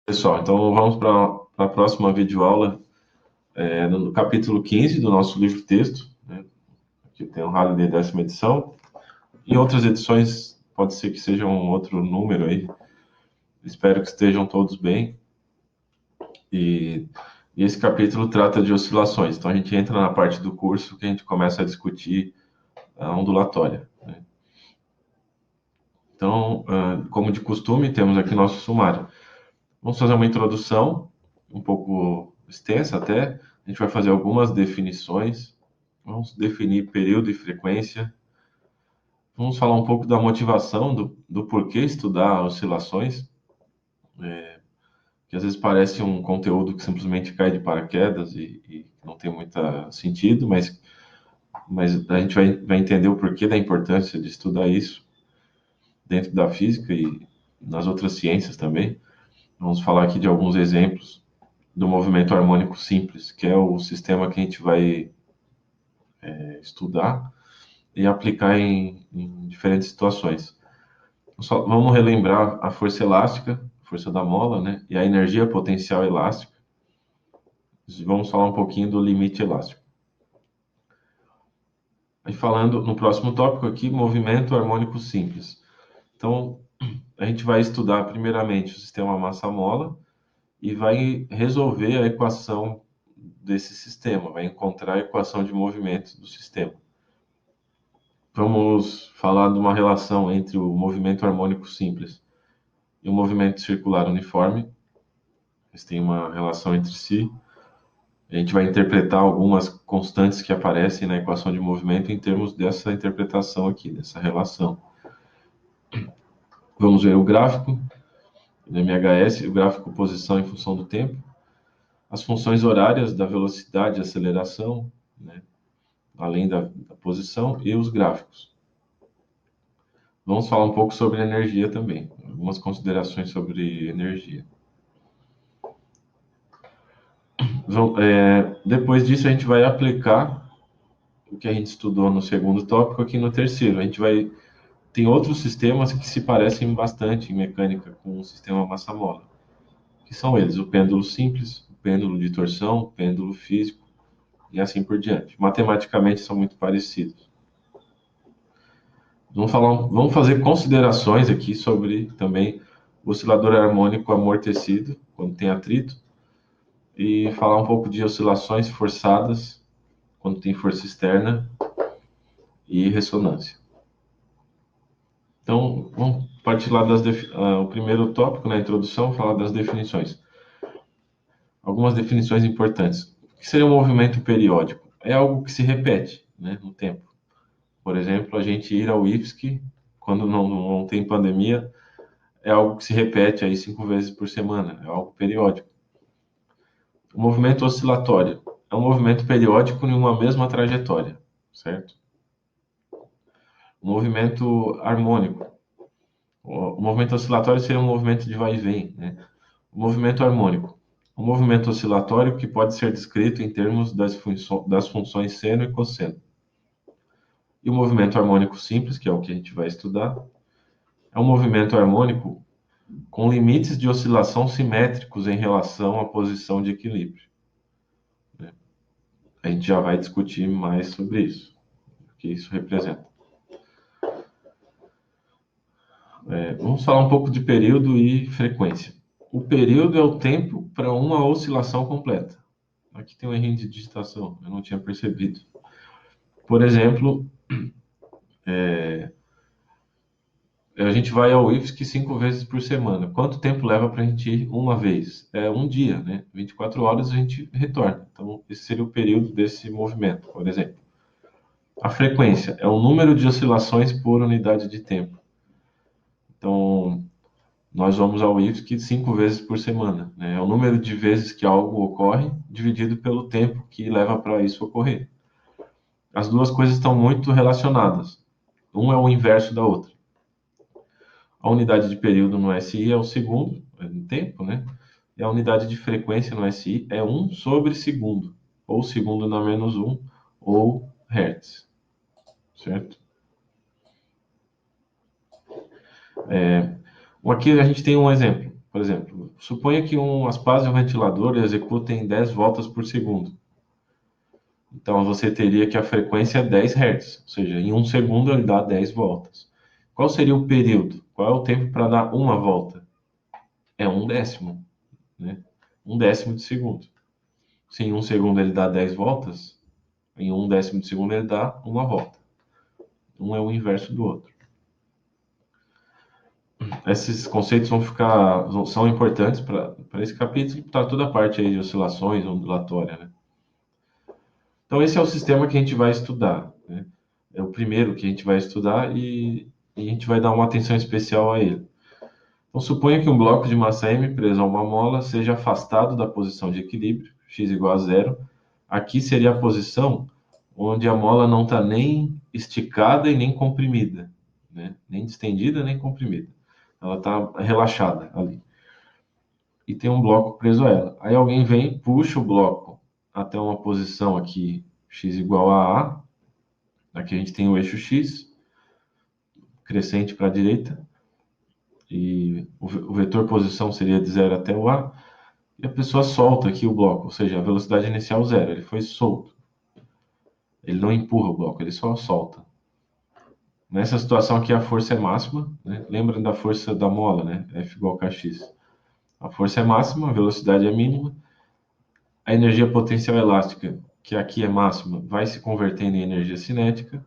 Pessoal, então vamos para a próxima videoaula, no capítulo 15 do nosso livro-texto, né? Aqui tem o Holiday, 10ª edição. Em outras edições, pode ser que seja um outro número aí. Espero que estejam todos bem. E esse capítulo trata de oscilações. Então a gente entra na parte do curso que a gente começa a discutir a ondulatória, né? Então, como de costume, temos aqui nosso sumário. Vamos fazer uma introdução, um pouco extensa até. A gente vai fazer algumas definições. Vamos definir período e frequência. Vamos falar um pouco da motivação, do porquê estudar oscilações, que às vezes parece um conteúdo que simplesmente cai de paraquedas e não tem muito sentido, mas a gente vai entender o porquê da importância de estudar isso dentro da física e nas outras ciências também. Vamos falar aqui de alguns exemplos do movimento harmônico simples, que é o sistema que a gente vai estudar e aplicar em diferentes situações. Vamos relembrar a força elástica, força da mola, né? E a energia potencial elástica. Vamos falar um pouquinho do limite elástico. E falando no próximo tópico aqui, movimento harmônico simples. Então, a gente vai estudar primeiramente o sistema massa-mola e vai resolver a equação desse sistema, vai encontrar a equação de movimento do sistema. Vamos falar de uma relação entre o movimento harmônico simples e o movimento circular uniforme. Eles têm uma relação entre si. A gente vai interpretar algumas constantes que aparecem na equação de movimento em termos dessa interpretação aqui, dessa relação. Vamos ver o gráfico do MHS, o gráfico posição em função do tempo, as funções horárias da velocidade e aceleração, né, além da posição, e os gráficos. Vamos falar um pouco sobre energia também, algumas considerações sobre energia. Depois disso, a gente vai aplicar o que a gente estudou no segundo tópico aqui no terceiro. Tem outros sistemas que se parecem bastante em mecânica com o sistema massa-mola, que são eles: o pêndulo simples, o pêndulo de torção, o pêndulo físico e assim por diante. Matematicamente são muito parecidos. Vamos fazer considerações aqui sobre também o oscilador harmônico amortecido, quando tem atrito, e falar um pouco de oscilações forçadas, quando tem força externa, e ressonância. Então, vamos partir lá o primeiro tópico, na introdução, falar das definições. Algumas definições importantes. O que seria um movimento periódico? É algo que se repete, né, no tempo. Por exemplo, a gente ir ao IFSC, quando não tem pandemia, é algo que se repete aí 5 vezes por semana, é algo periódico. O movimento oscilatório é um movimento periódico em uma mesma trajetória, certo? O movimento harmônico. O movimento oscilatório seria um movimento de vai e vem, né? O movimento harmônico. Um movimento oscilatório que pode ser descrito em termos das funções seno e cosseno. E o movimento harmônico simples, que é o que a gente vai estudar, é um movimento harmônico com limites de oscilação simétricos em relação à posição de equilíbrio, né? A gente já vai discutir mais sobre isso, o que isso representa. Vamos falar um pouco de período e frequência. O período é o tempo para uma oscilação completa. Aqui tem um erro de digitação, eu não tinha percebido. Por exemplo, a gente vai ao IFSC 5 vezes por semana. Quanto tempo leva para a gente ir uma vez? É um dia, né? 24 horas a gente retorna. Então, esse seria o período desse movimento, por exemplo. A frequência é o número de oscilações por unidade de tempo. Então, nós vamos ao IFSC 5 vezes por semana, né? É o número de vezes que algo ocorre dividido pelo tempo que leva para isso ocorrer. As duas coisas estão muito relacionadas. Um é o inverso da outra. A unidade de período no SI é o segundo, é o tempo, né? E a unidade de frequência no SI é 1 sobre segundo, ou segundo na menos 1, ou hertz, certo? Aqui a gente tem um exemplo. Por exemplo, suponha que as pás de um ventilador executem 10 voltas por segundo. Então, você teria que a frequência é 10 Hz, ou seja, em um segundo ele dá 10 voltas. Qual seria o período? Qual é o tempo para dar uma volta? É um décimo, né? Um décimo de segundo. Se em um segundo ele dá 10 voltas, em um décimo de segundo ele dá uma volta. Um é o inverso do outro. Esses conceitos são importantes para esse capítulo, para toda a parte aí de oscilações ondulatórias, né? Então, esse é o sistema que a gente vai estudar, né? É o primeiro que a gente vai estudar e a gente vai dar uma atenção especial a ele. Então, suponha que um bloco de massa m preso a uma mola seja afastado da posição de equilíbrio, x igual a zero. Aqui seria a posição onde a mola não está nem esticada e nem comprimida, né? Nem distendida nem comprimida. Ela está relaxada ali. E tem um bloco preso a ela. Aí alguém vem, puxa o bloco até uma posição aqui, x igual a A. Aqui a gente tem o eixo x, crescente para a direita. E o vetor posição seria de 0 até o A. E a pessoa solta aqui o bloco, ou seja, a velocidade inicial zero. Ele foi solto. Ele não empurra o bloco, ele só solta. Nessa situação aqui a força é máxima, né? Lembra da força da mola, né? F igual a kx. A força é máxima, a velocidade é mínima. A energia potencial elástica, que aqui é máxima, vai se convertendo em energia cinética.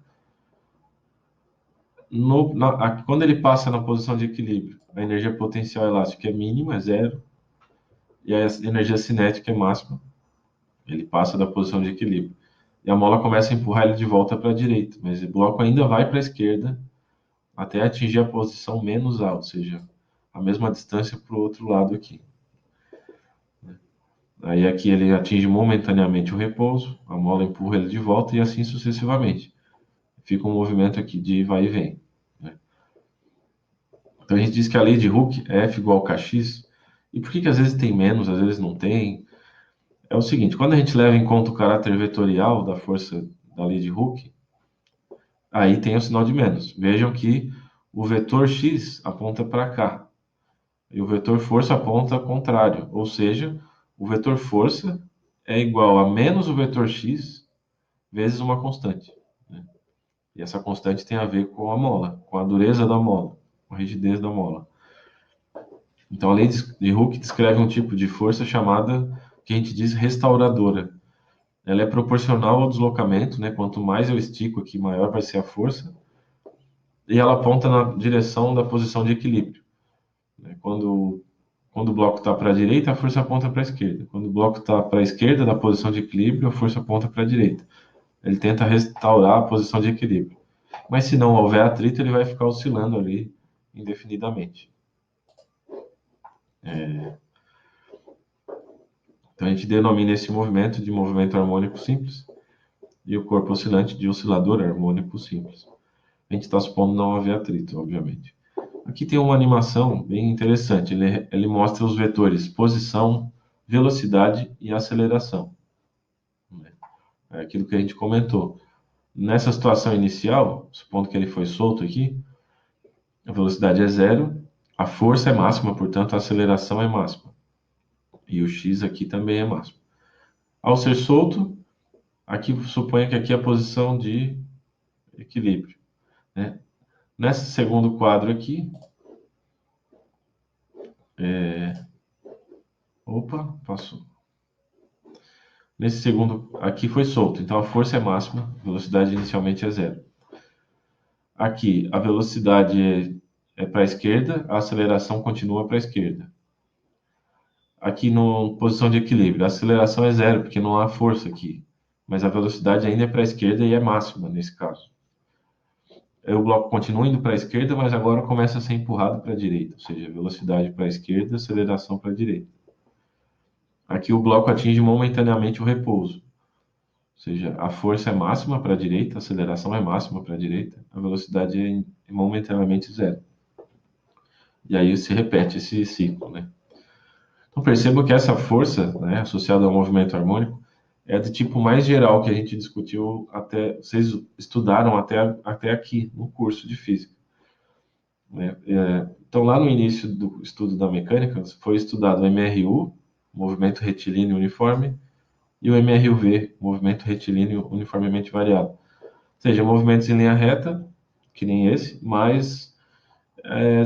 Quando ele passa na posição de equilíbrio, a energia potencial elástica é mínima, é zero. E a energia cinética é máxima. Ele passa da posição de equilíbrio. E a mola começa a empurrar ele de volta para a direita, mas o bloco ainda vai para a esquerda até atingir a posição menos A, ou seja, a mesma distância para o outro lado aqui. Aí aqui ele atinge momentaneamente o repouso, a mola empurra ele de volta e assim sucessivamente. Fica um movimento aqui de vai e vem, né? Então a gente diz que a lei de Hooke é F igual a kx. E por que às vezes tem menos, às vezes não tem? É o seguinte, quando a gente leva em conta o caráter vetorial da força da lei de Hooke, aí tem o sinal de menos. Vejam que o vetor x aponta para cá e o vetor força aponta ao contrário, ou seja, o vetor força é igual a menos o vetor x vezes uma constante, né? E essa constante tem a ver com a mola, com a dureza da mola, com a rigidez da mola. Então a lei de Hooke descreve um tipo de força chamada, que a gente diz, restauradora. Ela é proporcional ao deslocamento, né? Quanto mais eu estico aqui, maior vai ser a força. E ela aponta na direção da posição de equilíbrio, né? Quando o bloco está para a direita, a força aponta para a esquerda. Quando o bloco está para a esquerda da posição de equilíbrio, a força aponta para a direita. Ele tenta restaurar a posição de equilíbrio. Mas se não houver atrito, ele vai ficar oscilando ali indefinidamente. Então a gente denomina esse movimento de movimento harmônico simples e o corpo oscilante de oscilador harmônico simples. A gente está supondo não haver atrito, obviamente. Aqui tem uma animação bem interessante. Ele mostra os vetores posição, velocidade e aceleração. É aquilo que a gente comentou. Nessa situação inicial, supondo que ele foi solto aqui, a velocidade é zero, a força é máxima, portanto a aceleração é máxima. E o x aqui também é máximo. Ao ser solto, aqui suponha que aqui é a posição de equilíbrio, né? Nesse segundo quadro aqui, passou. Nesse segundo, aqui foi solto, então a força é máxima, a velocidade inicialmente é zero. Aqui, a velocidade é para a esquerda, a aceleração continua para a esquerda. Aqui no posição de equilíbrio, a aceleração é zero, porque não há força aqui, mas a velocidade ainda é para a esquerda e é máxima nesse caso. O bloco continua indo para a esquerda, mas agora começa a ser empurrado para a direita, ou seja, velocidade para a esquerda, aceleração para a direita. Aqui o bloco atinge momentaneamente o repouso, ou seja, a força é máxima para a direita, a aceleração é máxima para a direita, a velocidade é momentaneamente zero. E aí se repete esse ciclo, né? Então perceba que essa força, né, associada ao movimento harmônico, é do tipo mais geral que a gente discutiu vocês estudaram até aqui no curso de física. né? Então, lá no início do estudo da mecânica, foi estudado o MRU, movimento retilíneo uniforme, e o MRUV, movimento retilíneo uniformemente variado. Ou seja, movimentos em linha reta, que nem esse, mas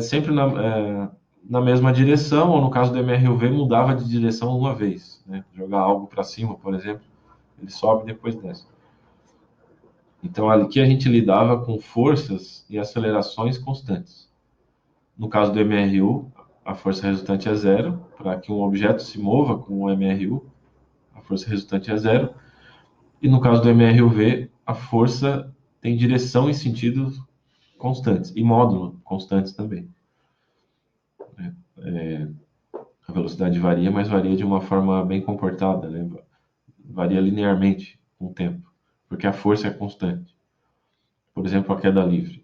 sempre na mesma direção, ou no caso do MRUV, mudava de direção uma vez. Né? Jogar algo para cima, por exemplo, ele sobe e depois desce. Então, aqui a gente lidava com forças e acelerações constantes. No caso do MRU, a força resultante é zero. Para que um objeto se mova com o MRU, a força resultante é zero. E no caso do MRUV, a força tem direção e sentido constantes, e módulo constantes também. A velocidade varia, mas varia de uma forma bem comportada, né? Varia linearmente com o tempo, porque a força é constante. Por exemplo, a queda livre.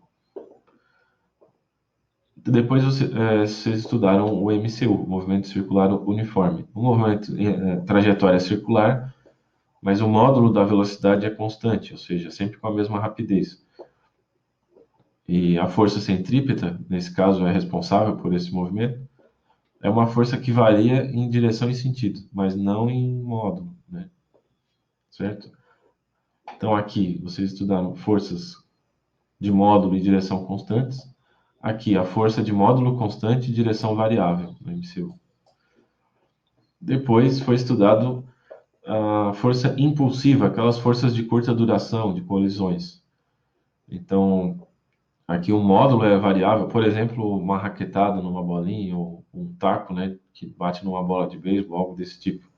Depois vocês estudaram o MCU, Movimento Circular Uniforme. O movimento trajetória é circular, mas o módulo da velocidade é constante, ou seja, sempre com a mesma rapidez. E a força centrípeta, nesse caso, é responsável por esse movimento, é uma força que varia em direção e sentido, mas não em módulo, né? Certo? Então aqui vocês estudaram forças de módulo e direção constantes. Aqui a força de módulo constante e direção variável no MCU. Depois foi estudado a força impulsiva, aquelas forças de curta duração, de colisões. Então, aqui o módulo é variável, por exemplo, uma raquetada numa bolinha ou um taco, né, que bate numa bola de beisebol, algo desse tipo.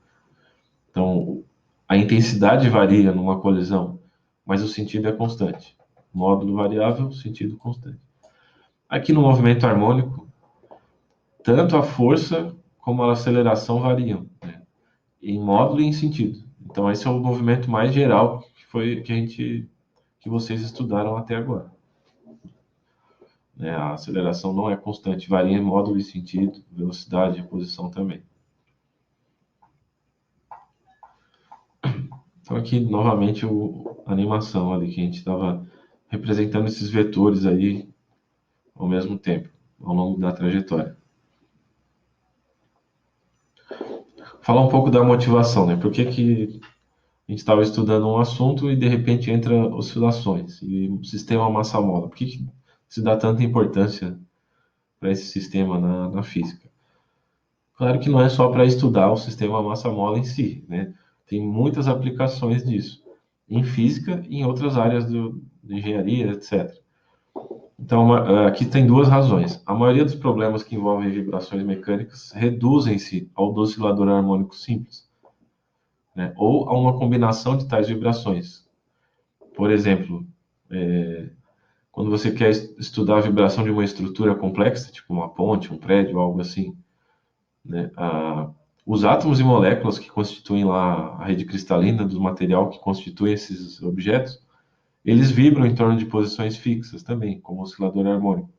Então, a intensidade varia numa colisão, mas o sentido é constante. Módulo variável, sentido constante. Aqui no movimento harmônico, tanto a força como a aceleração variam, né, em módulo e em sentido. Então, esse é o movimento mais geral que foi que vocês estudaram até agora. Né? A aceleração não é constante, varia em módulo e sentido, velocidade e posição também. Então aqui novamente a animação ali que a gente estava representando esses vetores aí ao mesmo tempo, ao longo da trajetória. Falar um pouco da motivação, né? Por que a gente estava estudando um assunto e de repente entra oscilações e o sistema massa-mola? Por que se dá tanta importância para esse sistema na física? Claro que não é só para estudar o sistema massa-mola em si, né? Tem muitas aplicações disso, em física e em outras áreas de engenharia, etc. Então, aqui tem duas razões. A maioria dos problemas que envolvem vibrações mecânicas reduzem-se ao do oscilador harmônico simples, né? Ou a uma combinação de tais vibrações. Por exemplo, quando você quer estudar a vibração de uma estrutura complexa, tipo uma ponte, um prédio, algo assim, né? Os átomos e moléculas que constituem lá a rede cristalina do material que constitui esses objetos, eles vibram em torno de posições fixas também, como oscilador harmônico.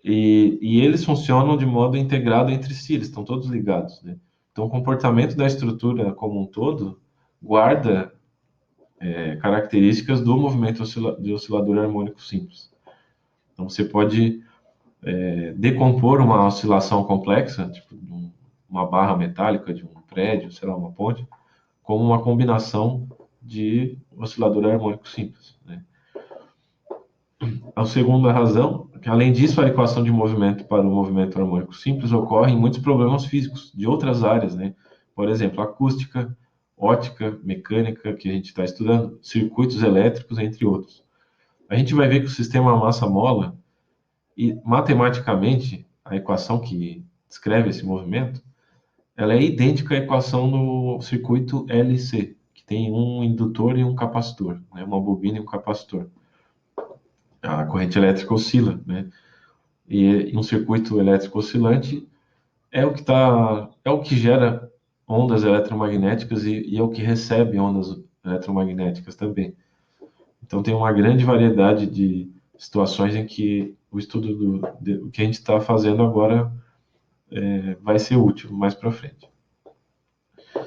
E eles funcionam de modo integrado entre si, eles estão todos ligados, né? Então, o comportamento da estrutura como um todo guarda características do movimento de oscilador harmônico simples. Então, você pode decompor uma oscilação complexa, tipo uma barra metálica de um prédio, sei lá, uma ponte, como uma combinação de oscilador harmônico simples, né? A segunda razão é que, além disso, a equação de movimento para o movimento harmônico simples ocorre em muitos problemas físicos de outras áreas, né? Por exemplo, acústica, ótica, mecânica, que a gente está estudando, circuitos elétricos, entre outros. A gente vai ver que o sistema massa-mola, e matematicamente, a equação que descreve esse movimento, ela é idêntica à equação do circuito LC, que tem um indutor e um capacitor, né? Uma bobina e um capacitor. A corrente elétrica oscila, né? E um circuito elétrico oscilante é o que gera ondas eletromagnéticas e é o que recebe ondas eletromagnéticas também. Então tem uma grande variedade de situações em que o estudo do que a gente está fazendo agora vai ser útil mais para frente.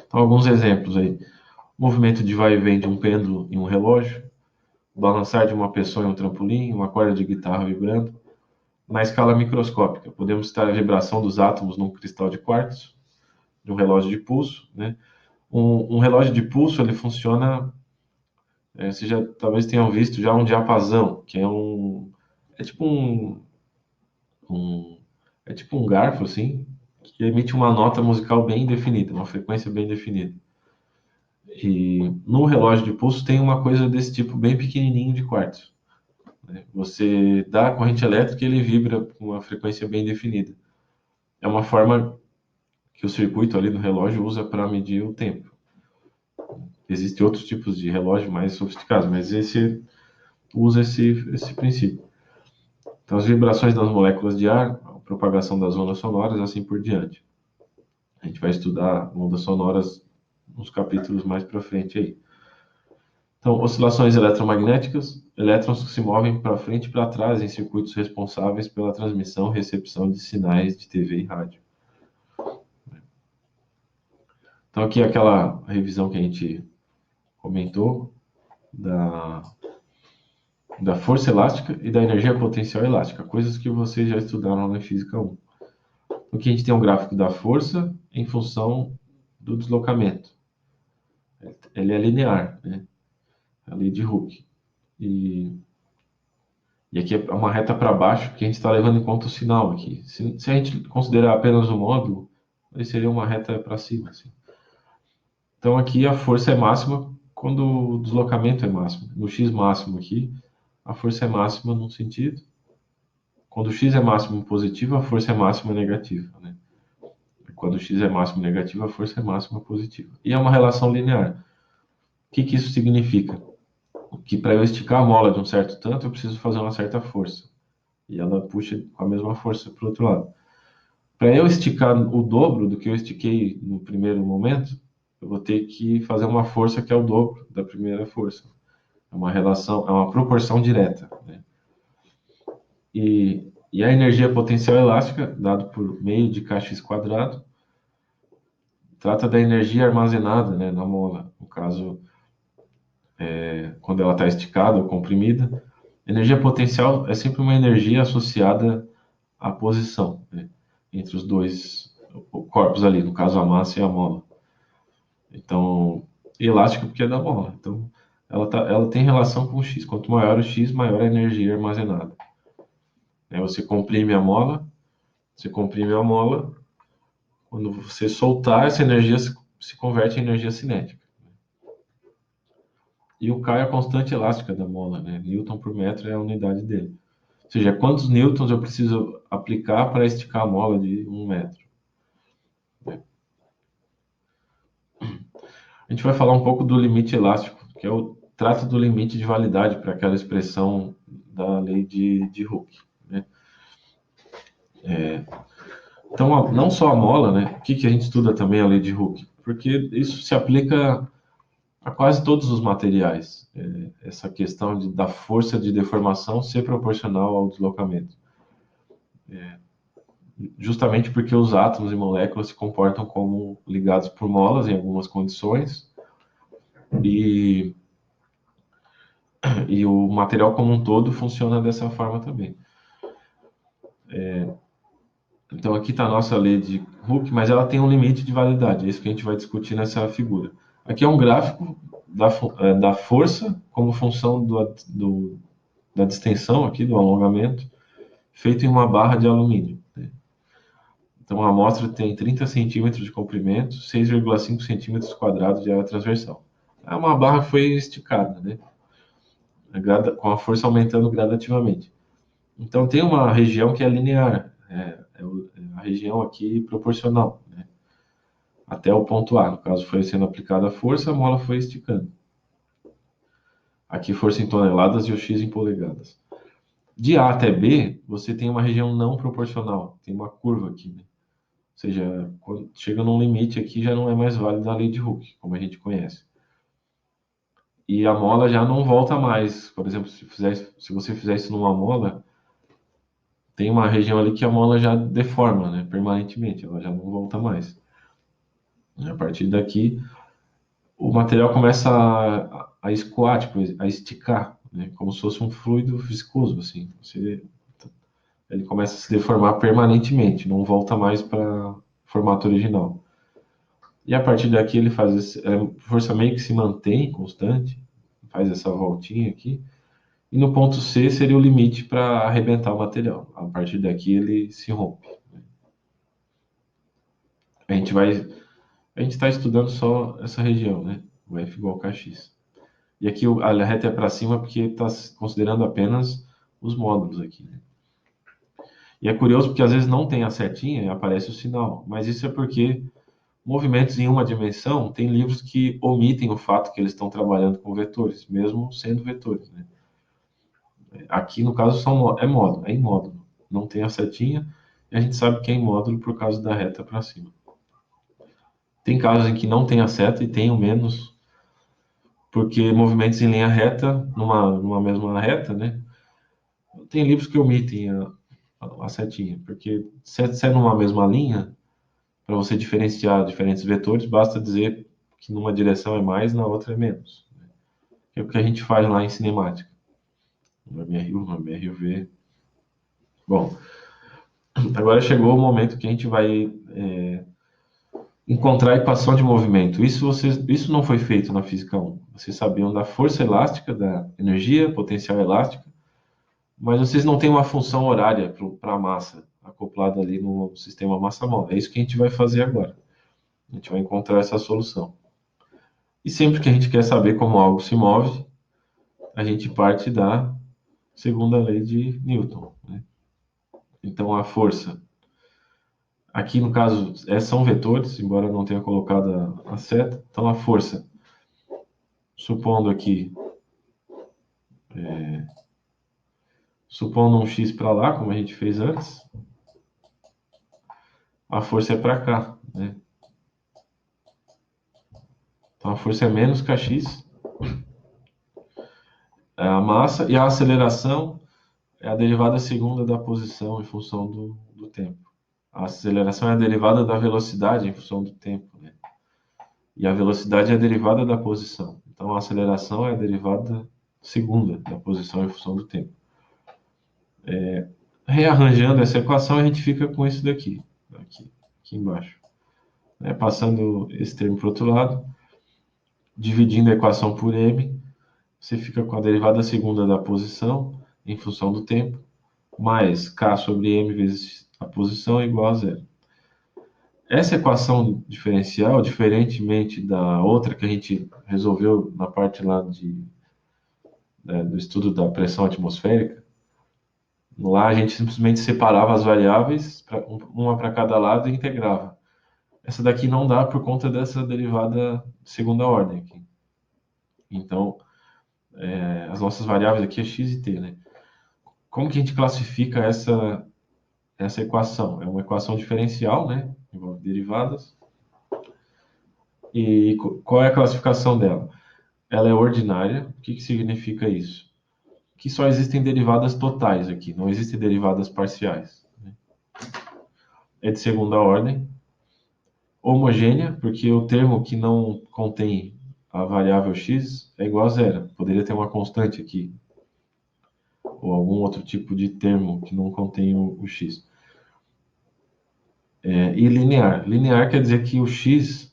Então alguns exemplos aí: movimento de vai e vem de um pêndulo em um relógio, balançar de uma pessoa em um trampolim, uma corda de guitarra vibrando, na escala microscópica. Podemos citar a vibração dos átomos num cristal de quartzo, de um relógio de pulso, né? Um relógio de pulso, ele funciona, vocês já talvez tenham visto já um diapasão, que é tipo um, é tipo um garfo, assim, que emite uma nota musical bem definida, uma frequência bem definida. E no relógio de pulso tem uma coisa desse tipo bem pequenininho de quartzo, né? Você dá a corrente elétrica e ele vibra com uma frequência bem definida. É uma forma que o circuito ali do relógio usa para medir o tempo. Existem outros tipos de relógio mais sofisticados, mas esse usa esse princípio. Então, as vibrações das moléculas de ar, a propagação das ondas sonoras, assim por diante. A gente vai estudar ondas sonoras nos capítulos mais para frente aí. Então, oscilações eletromagnéticas, elétrons que se movem para frente e para trás em circuitos responsáveis pela transmissão e recepção de sinais de TV e rádio. Então, aqui é aquela revisão que a gente comentou da força elástica e da energia potencial elástica, coisas que vocês já estudaram na Física 1. Aqui a gente tem um gráfico da força em função do deslocamento. Ele é linear, né? A lei de Hooke. E aqui é uma reta para baixo, que a gente está levando em conta o sinal aqui. Se a gente considerar apenas o módulo, aí seria uma reta para cima, assim. Então aqui a força é máxima quando o deslocamento é máximo. No x máximo aqui, a força é máxima num sentido. Quando o x é máximo positivo, a força é máxima negativa, né? Quando o x é máximo negativo, a força é máxima positiva. E é uma relação linear. O que isso significa? Que para eu esticar a mola de um certo tanto, eu preciso fazer uma certa força. E ela puxa com a mesma força para o outro lado. Para eu esticar o dobro do que eu estiquei no primeiro momento, eu vou ter que fazer uma força que é o dobro da primeira força. É uma relação, é uma proporção direta, né? E a energia potencial elástica, dado por meio de kx quadrado, trata da energia armazenada, né, na mola. No caso, quando ela está esticada ou comprimida. Energia potencial é sempre uma energia associada à posição, né, entre os dois corpos ali, no caso a massa e a mola. Então, elástica porque é da mola. Então, ela tem relação com o x. Quanto maior o x, maior a energia armazenada. Você comprime a mola, quando você soltar, essa energia se converte em energia cinética. E o K é a constante elástica da mola, né? Newton por metro é a unidade dele. Ou seja, quantos newtons eu preciso aplicar para esticar a mola de 1 metro. A gente vai falar um pouco do limite elástico, que é o trato do limite de validade para aquela expressão da lei de Hooke, né? Então, não só a mola, né? O que a gente estuda também a lei de Hooke? Porque isso se aplica a quase todos os materiais. Essa questão da força de deformação ser proporcional ao deslocamento. Justamente porque os átomos e moléculas se comportam como ligados por molas em algumas condições e o material como um todo funciona dessa forma também. Então aqui está a nossa lei de Hooke, mas ela tem um limite de validade, é isso que a gente vai discutir nessa figura. Aqui é um gráfico da força como função da distensão aqui, do alongamento, feito em uma barra de alumínio, né? Então a amostra tem 30 centímetros de comprimento, 6,5 centímetros quadrados de área transversal. É uma barra que foi esticada, né? Com a força aumentando gradativamente. Então tem uma região que é linear, a região aqui proporcional, né? Até o ponto A. No caso, foi sendo aplicada a força, a mola foi esticando. Aqui força em toneladas e o X em polegadas. De A até B, você tem uma região não proporcional, tem uma curva aqui, né? Ou seja, quando chega num limite aqui, já não é mais válida a lei de Hooke, como a gente conhece. E a mola já não volta mais. Por exemplo, se você fizer isso numa mola, tem uma região ali que a mola já deforma, né, permanentemente, ela já não volta mais. A partir daqui, o material começa a escoar, tipo, a esticar, né, como se fosse um fluido viscoso, assim. Você ele começa a se deformar permanentemente, não volta mais para o formato original. E a partir daqui ele faz a força meio que se mantém constante, faz essa voltinha aqui, e no ponto C seria o limite para arrebentar o material. A partir daqui ele se rompe. A gente vai, a gente está estudando só essa região, né? O F igual a Kx. E aqui a reta é para cima porque está considerando apenas os módulos aqui, né? E é curioso porque às vezes não tem a setinha e aparece o sinal, mas isso é porque movimentos em uma dimensão tem livros que omitem o fato que eles estão trabalhando com vetores, mesmo sendo vetores, né? Aqui no caso é em módulo, não tem a setinha e a gente sabe que é em módulo por causa da reta para cima. Tem casos em que não tem a seta e tem o menos, porque movimentos em linha reta, numa mesma reta, né? Tem livros que omitem a setinha, porque se é numa mesma linha, para você diferenciar diferentes vetores, basta dizer que numa direção é mais, na outra é menos. É o que a gente faz lá em cinemática. Uma MRU, uma MRUV. Bom, agora chegou o momento que a gente vai encontrar a equação de movimento. Isso não foi feito na Física 1. Vocês sabiam da força elástica, da energia potencial elástica, mas vocês não têm uma função horária para a massa acoplada ali no sistema massa-móvel. É isso que a gente vai fazer agora. A gente vai encontrar essa solução. E sempre que a gente quer saber como algo se move, a gente parte da segunda lei de Newton, né? Então, a força, aqui no caso, são vetores, embora não tenha colocado a seta. Então, a força, supondo aqui, supondo um x para lá, como a gente fez antes, a força é para cá, né? Então, a força é menos kx, é a massa, e a aceleração é a derivada segunda da posição em função do tempo. A aceleração é a derivada da velocidade em função do tempo, né? E a velocidade é a derivada da posição. Então, a aceleração é a derivada segunda da posição em função do tempo. Rearranjando essa equação, a gente fica com isso aqui embaixo. Passando esse termo para o outro lado, dividindo a equação por m, você fica com a derivada segunda da posição em função do tempo, mais k sobre m vezes a posição é igual a zero. Essa equação diferencial, diferentemente da outra que a gente resolveu na parte lá do estudo da pressão atmosférica, lá a gente simplesmente separava as variáveis, uma para cada lado e integrava. Essa daqui não dá por conta dessa derivada de segunda ordem aqui. Então, as nossas variáveis aqui é x e t, né? Como que a gente classifica essa equação? É uma equação diferencial, né? Envolve derivadas. E qual é a classificação dela? Ela é ordinária. O que significa isso? Que só existem derivadas totais aqui, não existem derivadas parciais, né? É de segunda ordem. Homogênea, porque o termo que não contém a variável x é igual a zero. Poderia ter uma constante aqui, ou algum outro tipo de termo que não contém o x. E linear. Linear quer dizer que o x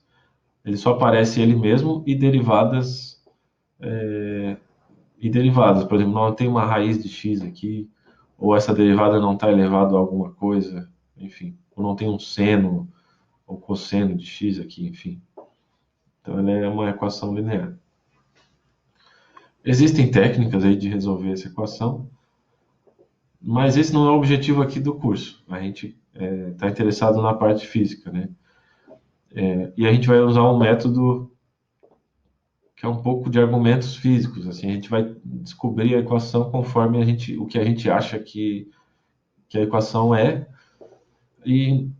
ele só aparece ele mesmo e derivadas. Por exemplo, não tem uma raiz de x aqui, ou essa derivada não está elevada a alguma coisa, enfim, ou não tem um seno ou cosseno de x aqui, enfim. Então, ela é uma equação linear. Existem técnicas aí de resolver essa equação, mas esse não é o objetivo aqui do curso. A gente está interessado na parte física, né? E a gente vai usar um método que é um pouco de argumentos físicos. Assim, a gente vai descobrir a equação conforme o que a gente acha que a equação é, e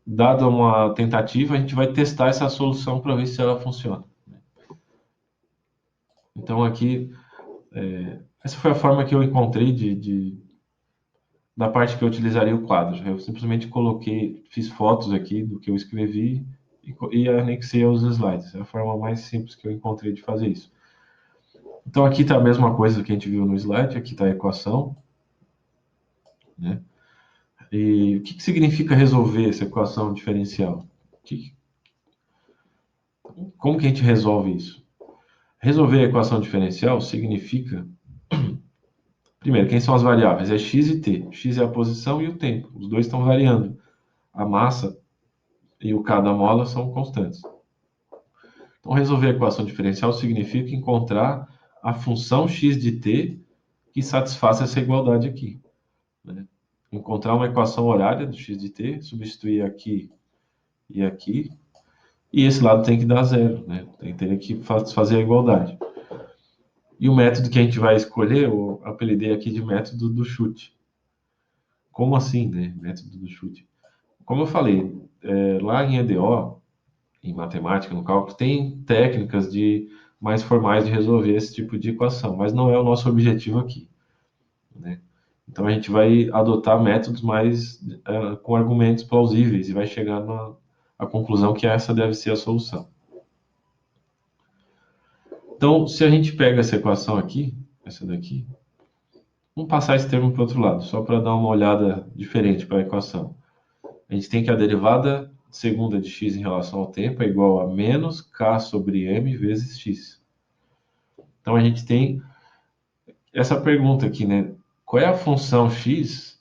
dada uma tentativa, a gente vai testar essa solução para ver se ela funciona. Então aqui, essa foi a forma que eu encontrei da parte que eu utilizaria o quadro. Eu simplesmente fiz fotos aqui do que eu escrevi e anexei aos slides. É a forma mais simples que eu encontrei de fazer isso. Então aqui está a mesma coisa que a gente viu no slide, aqui está a equação, né? E o que significa resolver essa equação diferencial? Como que a gente resolve isso? Resolver a equação diferencial significa, primeiro, quem são as variáveis? É x e t. X é a posição e o tempo. Os dois estão variando. A massa e o K da mola são constantes. Então, resolver a equação diferencial significa encontrar a função x de t que satisfaça essa igualdade aqui, né? Encontrar uma equação horária do x de t, substituir aqui e aqui, e esse lado tem que dar zero, né? Tem que fazer a igualdade. E o método que a gente vai escolher, eu apelidei aqui de método do chute. Como assim, né? Método do chute. Como eu falei, lá em EDO, em matemática, no cálculo, tem técnicas mais formais de resolver esse tipo de equação, mas não é o nosso objetivo aqui, né? Então a gente vai adotar métodos mais com argumentos plausíveis e vai chegar à conclusão que essa deve ser a solução. Então, se a gente pega essa equação aqui, essa daqui, vamos passar esse termo para o outro lado, só para dar uma olhada diferente para a equação. A gente tem que a derivada segunda de x em relação ao tempo é igual a menos k sobre m vezes x. Então a gente tem essa pergunta aqui, né? Qual é a função x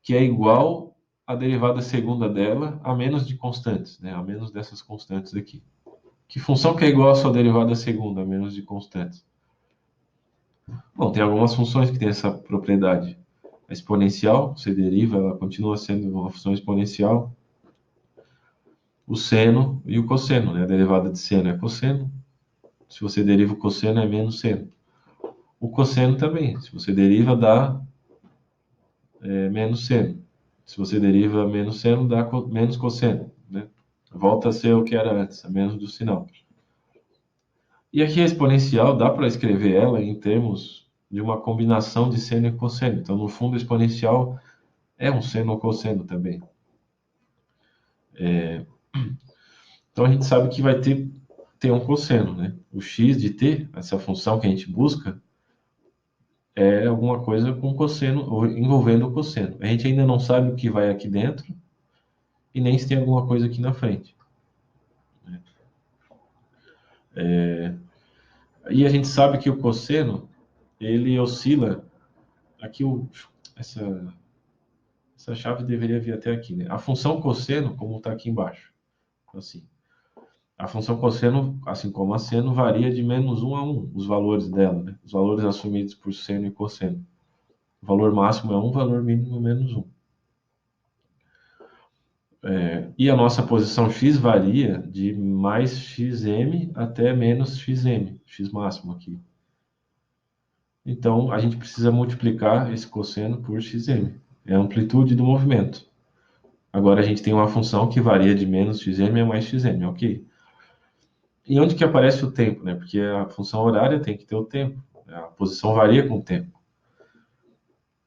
que é igual à derivada segunda dela a menos de constantes, né? A menos dessas constantes aqui. Que função que é igual à sua derivada segunda a menos de constantes? Bom, tem algumas funções que têm essa propriedade. A exponencial, você deriva, ela continua sendo uma função exponencial. O seno e o cosseno, né? A derivada de seno é cosseno. Se você deriva o cosseno, é menos seno. O cosseno também. Se você deriva, dá menos seno. Se você deriva menos seno, dá menos cosseno, né? Volta a ser o que era antes, a menos do sinal. E aqui a exponencial, dá para escrever ela em termos de uma combinação de seno e cosseno. Então, no fundo, a exponencial é um seno ou cosseno também. Então, a gente sabe que vai ter um cosseno, né? O x de t, essa função que a gente busca, é alguma coisa com cosseno, ou envolvendo o cosseno. A gente ainda não sabe o que vai aqui dentro e nem se tem alguma coisa aqui na frente. E a gente sabe que o cosseno, ele oscila. Aqui, essa chave deveria vir até aqui, né? A função cosseno, como está aqui embaixo. Assim. A função cosseno, assim como a seno, varia de menos 1 a 1, os valores dela, né? Os valores assumidos por seno e cosseno. O valor máximo é 1, o valor mínimo é menos 1. E a nossa posição x varia de mais xm até menos xm, x máximo aqui. Então, a gente precisa multiplicar esse cosseno por xm. É a amplitude do movimento. Agora, a gente tem uma função que varia de menos xm a mais xm, ok? E onde que aparece o tempo, né? Porque a função horária tem que ter o tempo. A posição varia com o tempo.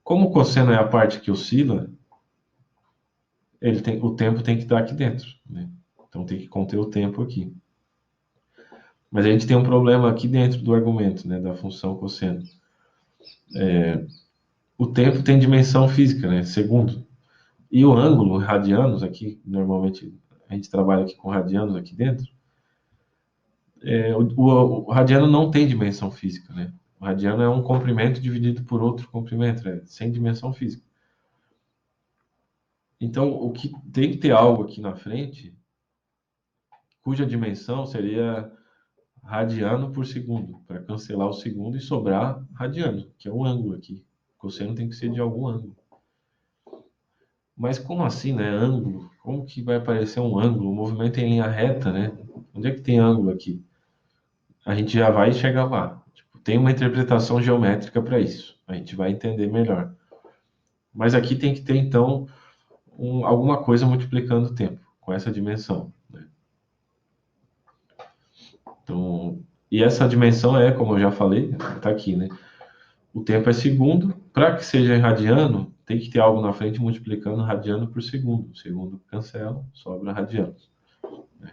Como o cosseno é a parte que oscila, o tempo tem que estar aqui dentro, né? Então tem que conter o tempo aqui. Mas a gente tem um problema aqui dentro do argumento, né, da função cosseno. O tempo tem dimensão física, né, segundo. E o ângulo, radianos, aqui, normalmente a gente trabalha aqui com radianos aqui dentro. O radiano não tem dimensão física, né? O radiano é um comprimento dividido por outro comprimento, sem dimensão física. Então, o que tem que ter algo aqui na frente, cuja dimensão seria radiano por segundo, para cancelar o segundo e sobrar radiano, que é o ângulo aqui. O cosseno tem que ser de algum ângulo. Mas como assim, né? Ângulo? Como que vai aparecer um ângulo? O movimento é em linha reta, né? Onde é que tem ângulo aqui? A gente já vai chegar lá. Tipo, tem uma interpretação geométrica para isso. A gente vai entender melhor. Mas aqui tem que ter, então, alguma coisa multiplicando o tempo, com essa dimensão, né? Então, e essa dimensão é, como eu já falei, está aqui, né? O tempo é segundo. Para que seja em radiano, tem que ter algo na frente multiplicando radiano por segundo. O segundo cancela, sobra radianos, né?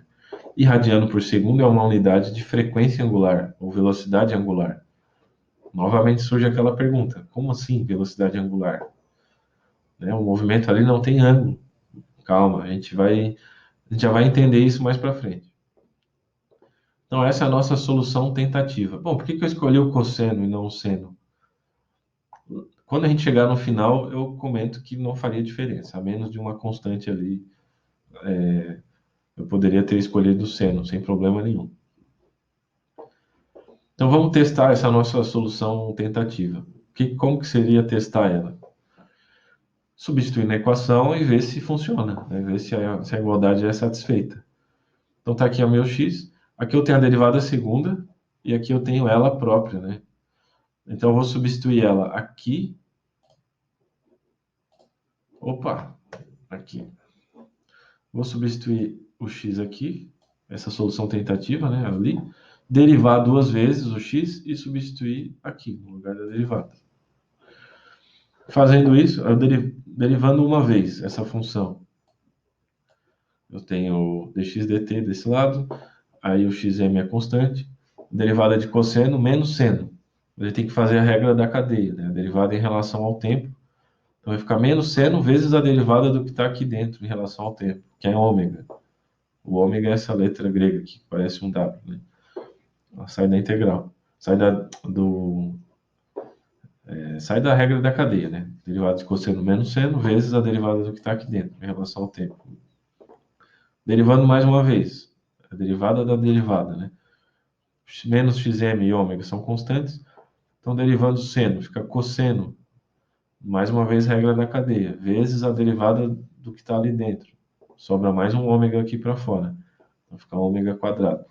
E radiano por segundo é uma unidade de frequência angular, ou velocidade angular. Novamente surge aquela pergunta: como assim velocidade angular? né? O movimento ali não tem ângulo. Calma, a gente já vai entender isso mais para frente. Então, essa é a nossa solução tentativa. Bom, por que que eu escolhi o cosseno e não o seno? Quando a gente chegar no final, eu comento que não faria diferença, a menos de uma constante ali, eu poderia ter escolhido o seno, sem problema nenhum. Então, vamos testar essa nossa solução tentativa. Como que seria testar ela? Substituir na equação e ver se funciona, né? Ver se a igualdade é satisfeita. Então, está aqui o meu x, aqui eu tenho a derivada segunda, e aqui eu tenho ela própria, né? Então, eu vou substituir ela aqui. Opa, aqui. Vou substituir o x aqui, essa solução tentativa, né, ali, derivar duas vezes o x e substituir aqui, no lugar da derivada. Fazendo isso, eu derivando uma vez essa função. Eu tenho dx dt desse lado, aí o xm é constante, derivada de cosseno menos seno. Ele tem que fazer a regra da cadeia, né, a derivada em relação ao tempo. Então vai ficar menos seno vezes a derivada do que está aqui dentro em relação ao tempo, que é ômega. O ômega é essa letra grega aqui, que parece um W, né? Ela sai da integral. Sai da regra da cadeia, né? Derivada de cosseno menos seno vezes a derivada do que está aqui dentro, em relação ao tempo. Derivando mais uma vez. A derivada da derivada, né? Menos xm e ômega são constantes. Então, derivando o seno, fica cosseno. Mais uma vez, regra da cadeia. Vezes a derivada do que está ali dentro. Sobra mais um ômega aqui para fora. Então, fica ômega quadrado.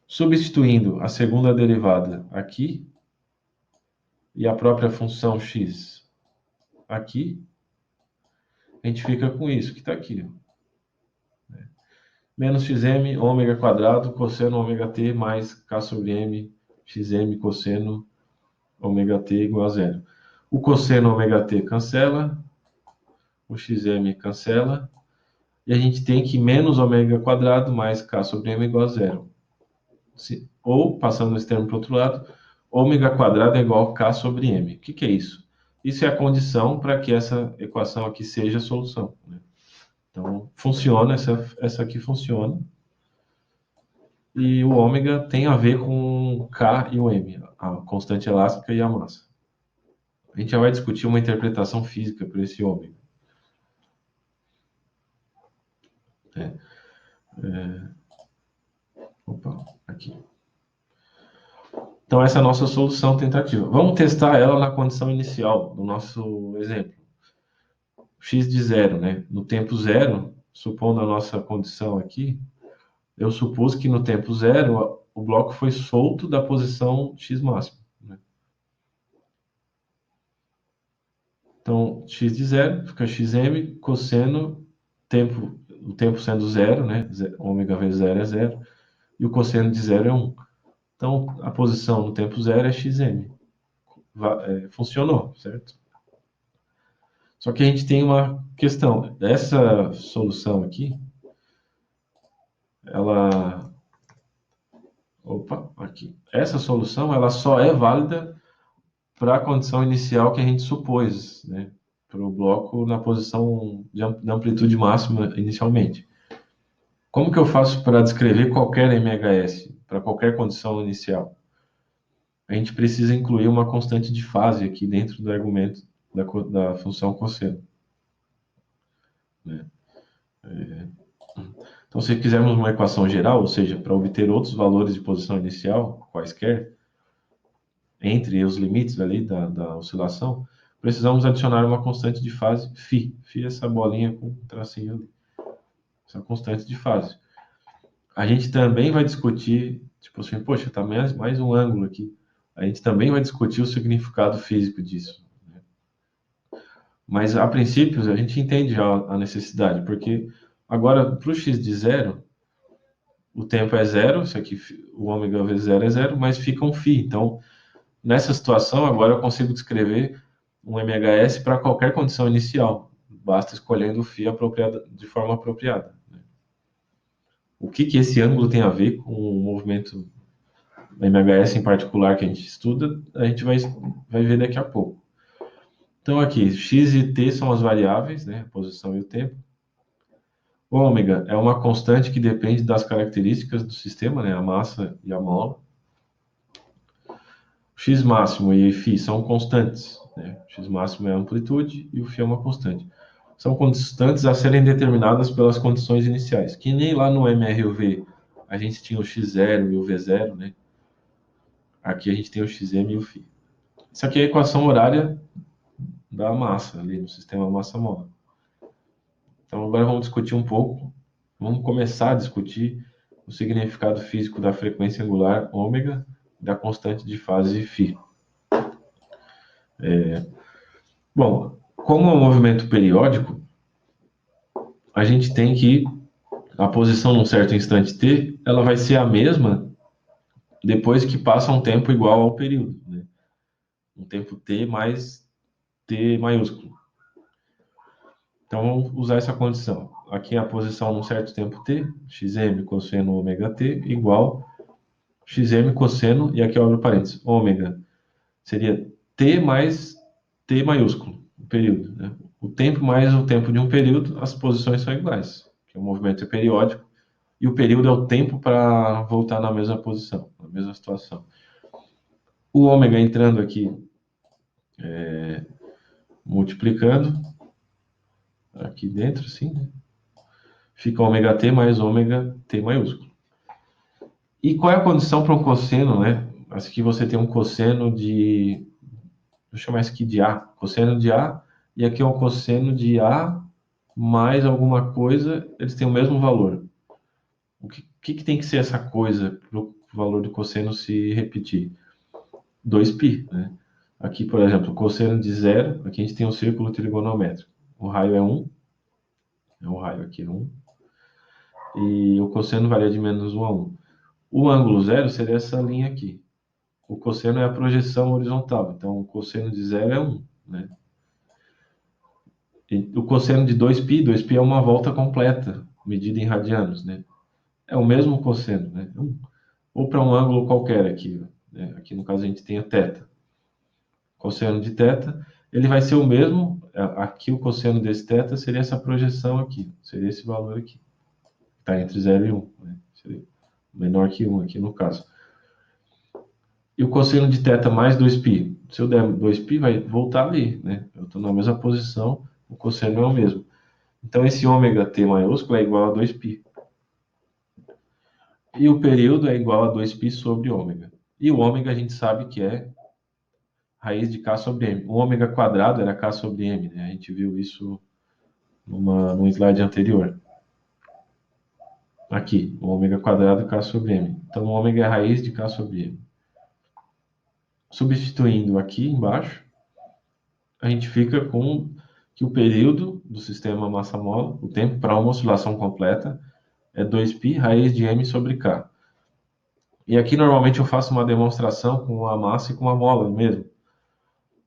Substituindo a segunda derivada aqui e a própria função x aqui, a gente fica com isso que está aqui. Menos xm, ômega quadrado, cosseno ômega t mais k sobre m, xm cosseno ômega t igual a zero. O cosseno ômega t cancela, o xm cancela, e a gente tem que menos ômega quadrado mais k sobre m igual a zero. Ou, passando esse termo para o outro lado, ômega quadrado é igual a k sobre m. O que é isso? Isso é a condição para que essa equação aqui seja a solução, né? Então, funciona, essa aqui funciona. E o ômega tem a ver com o k e o m, a constante elástica e a massa. A gente já vai discutir uma interpretação física para esse ômega. Opa, aqui. Então, essa é a nossa solução tentativa. Vamos testar ela na condição inicial do nosso exemplo. X de zero, né? No tempo zero, supondo a nossa condição aqui, eu supus que no tempo zero o bloco foi solto da posição x máximo, né? Então, x de zero fica xm cosseno, o tempo sendo zero, né? Ômega vezes zero é zero, e o cosseno de zero é 1. Então, a posição no tempo zero é xm. Funcionou, certo? Só que a gente tem uma questão. Essa solução aqui, ela... Opa, aqui. Essa solução, ela só é válida para a condição inicial que a gente supôs, né? Para o bloco na posição de amplitude máxima inicialmente. Como que eu faço para descrever qualquer MHS, para qualquer condição inicial? A gente precisa incluir uma constante de fase aqui dentro do argumento da função cosseno, né? Então, se quisermos uma equação geral, ou seja, para obter outros valores de posição inicial, quaisquer, entre os limites ali da oscilação, precisamos adicionar uma constante de fase φ. Φ é essa bolinha com um tracinho ali. Essa constante de fase. A gente também vai discutir, tipo assim, poxa, tá mais um ângulo aqui. A gente também vai discutir o significado físico disso, né? Mas, a princípio, a gente entende já a necessidade, porque agora, para o x de zero, o tempo é zero, isso aqui, o ômega vezes zero é zero, mas fica um φ. Então, nessa situação, agora eu consigo descrever um MHS para qualquer condição inicial, basta escolhendo o φ de forma apropriada, né? O que esse ângulo tem a ver com o movimento MHS em particular que a gente estuda, a gente vai ver daqui a pouco. Então aqui, x e t são as variáveis, né? A posição e o tempo. O ômega é uma constante que depende das características do sistema, né? A massa e a mola. O x máximo e φ são constantes, né? O x máximo é a amplitude e o φ é uma constante. São constantes a serem determinadas pelas condições iniciais. Que nem lá no MRUV a gente tinha o x0 e o v0, né? Aqui a gente tem o xm e o φ. Isso aqui é a equação horária da massa ali no sistema massa-mola. Então agora vamos discutir um pouco, vamos começar a discutir o significado físico da frequência angular ômega e da constante de fase φ. Bom, como é um movimento periódico, a gente tem que a posição num certo instante t, ela vai ser a mesma depois que passa um tempo igual ao período, né? Um tempo t mais t maiúsculo. Então vamos usar essa condição. Aqui a posição num certo tempo t, xm cosseno ômega t, igual xm cosseno, e aqui eu abro parênteses, ômega seria t mais t maiúsculo, o período, né? O tempo mais o tempo de um período, as posições são iguais, que o movimento é periódico, e o período é o tempo para voltar na mesma posição, na mesma situação. O ômega entrando aqui, multiplicando, aqui dentro, assim, né? Fica ômega t mais ômega t maiúsculo. E qual é a condição para um cosseno, né? Aqui você tem um cosseno de, vou chamar isso aqui de A, cosseno de A, e aqui é um cosseno de A mais alguma coisa, eles têm o mesmo valor. O que tem que ser essa coisa para o valor do cosseno se repetir? 2π, né? Aqui, por exemplo, o cosseno de zero, aqui a gente tem um círculo trigonométrico. O raio é 1, o raio aqui é 1, e o cosseno varia de menos 1 a 1. O ângulo zero seria essa linha aqui. O cosseno é a projeção horizontal, então o cosseno de zero é 1, né? E o cosseno de 2π é uma volta completa, medida em radianos, né? É o mesmo cosseno, né? Ou para um ângulo qualquer aqui, né? Aqui no caso a gente tem a θ. Cosseno de θ, ele vai ser o mesmo, aqui o cosseno desse θ seria essa projeção aqui, seria esse valor aqui. Está entre 0 e 1, né? Seria menor que 1 aqui no caso. E o cosseno de θ mais 2π, se eu der 2π, vai voltar ali, né? Eu estou na mesma posição, o cosseno é o mesmo. Então, esse ômega t maiúsculo é igual a 2π. E o período é igual a 2π sobre ômega. E o ômega a gente sabe que é raiz de k sobre m. O ômega quadrado era k sobre m, né? A gente viu isso num slide anterior. Aqui, o ômega quadrado é k sobre m. Então, o ômega é raiz de k sobre m. Substituindo aqui embaixo, a gente fica com que o período do sistema massa-mola, o tempo para uma oscilação completa, é 2π raiz de m sobre k. E aqui normalmente eu faço uma demonstração com a massa e com a mola mesmo.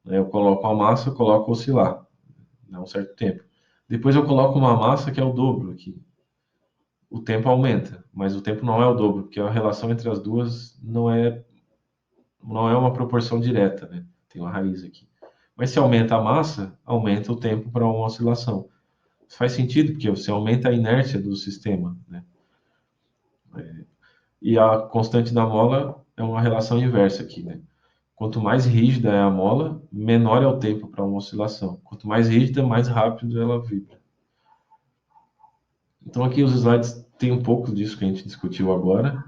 Eu coloco a massa, eu coloco oscilar, dá um certo tempo. Depois eu coloco uma massa que é o dobro aqui. O tempo aumenta, mas o tempo não é o dobro, porque a relação entre as duas não é uma proporção direta, né? Tem uma raiz aqui. Mas se aumenta a massa, aumenta o tempo para uma oscilação. Isso faz sentido, porque você aumenta a inércia do sistema, né? E a constante da mola é uma relação inversa aqui, né? Quanto mais rígida é a mola, menor é o tempo para uma oscilação. Quanto mais rígida, mais rápido ela vibra. Então aqui os slides têm um pouco disso que a gente discutiu agora,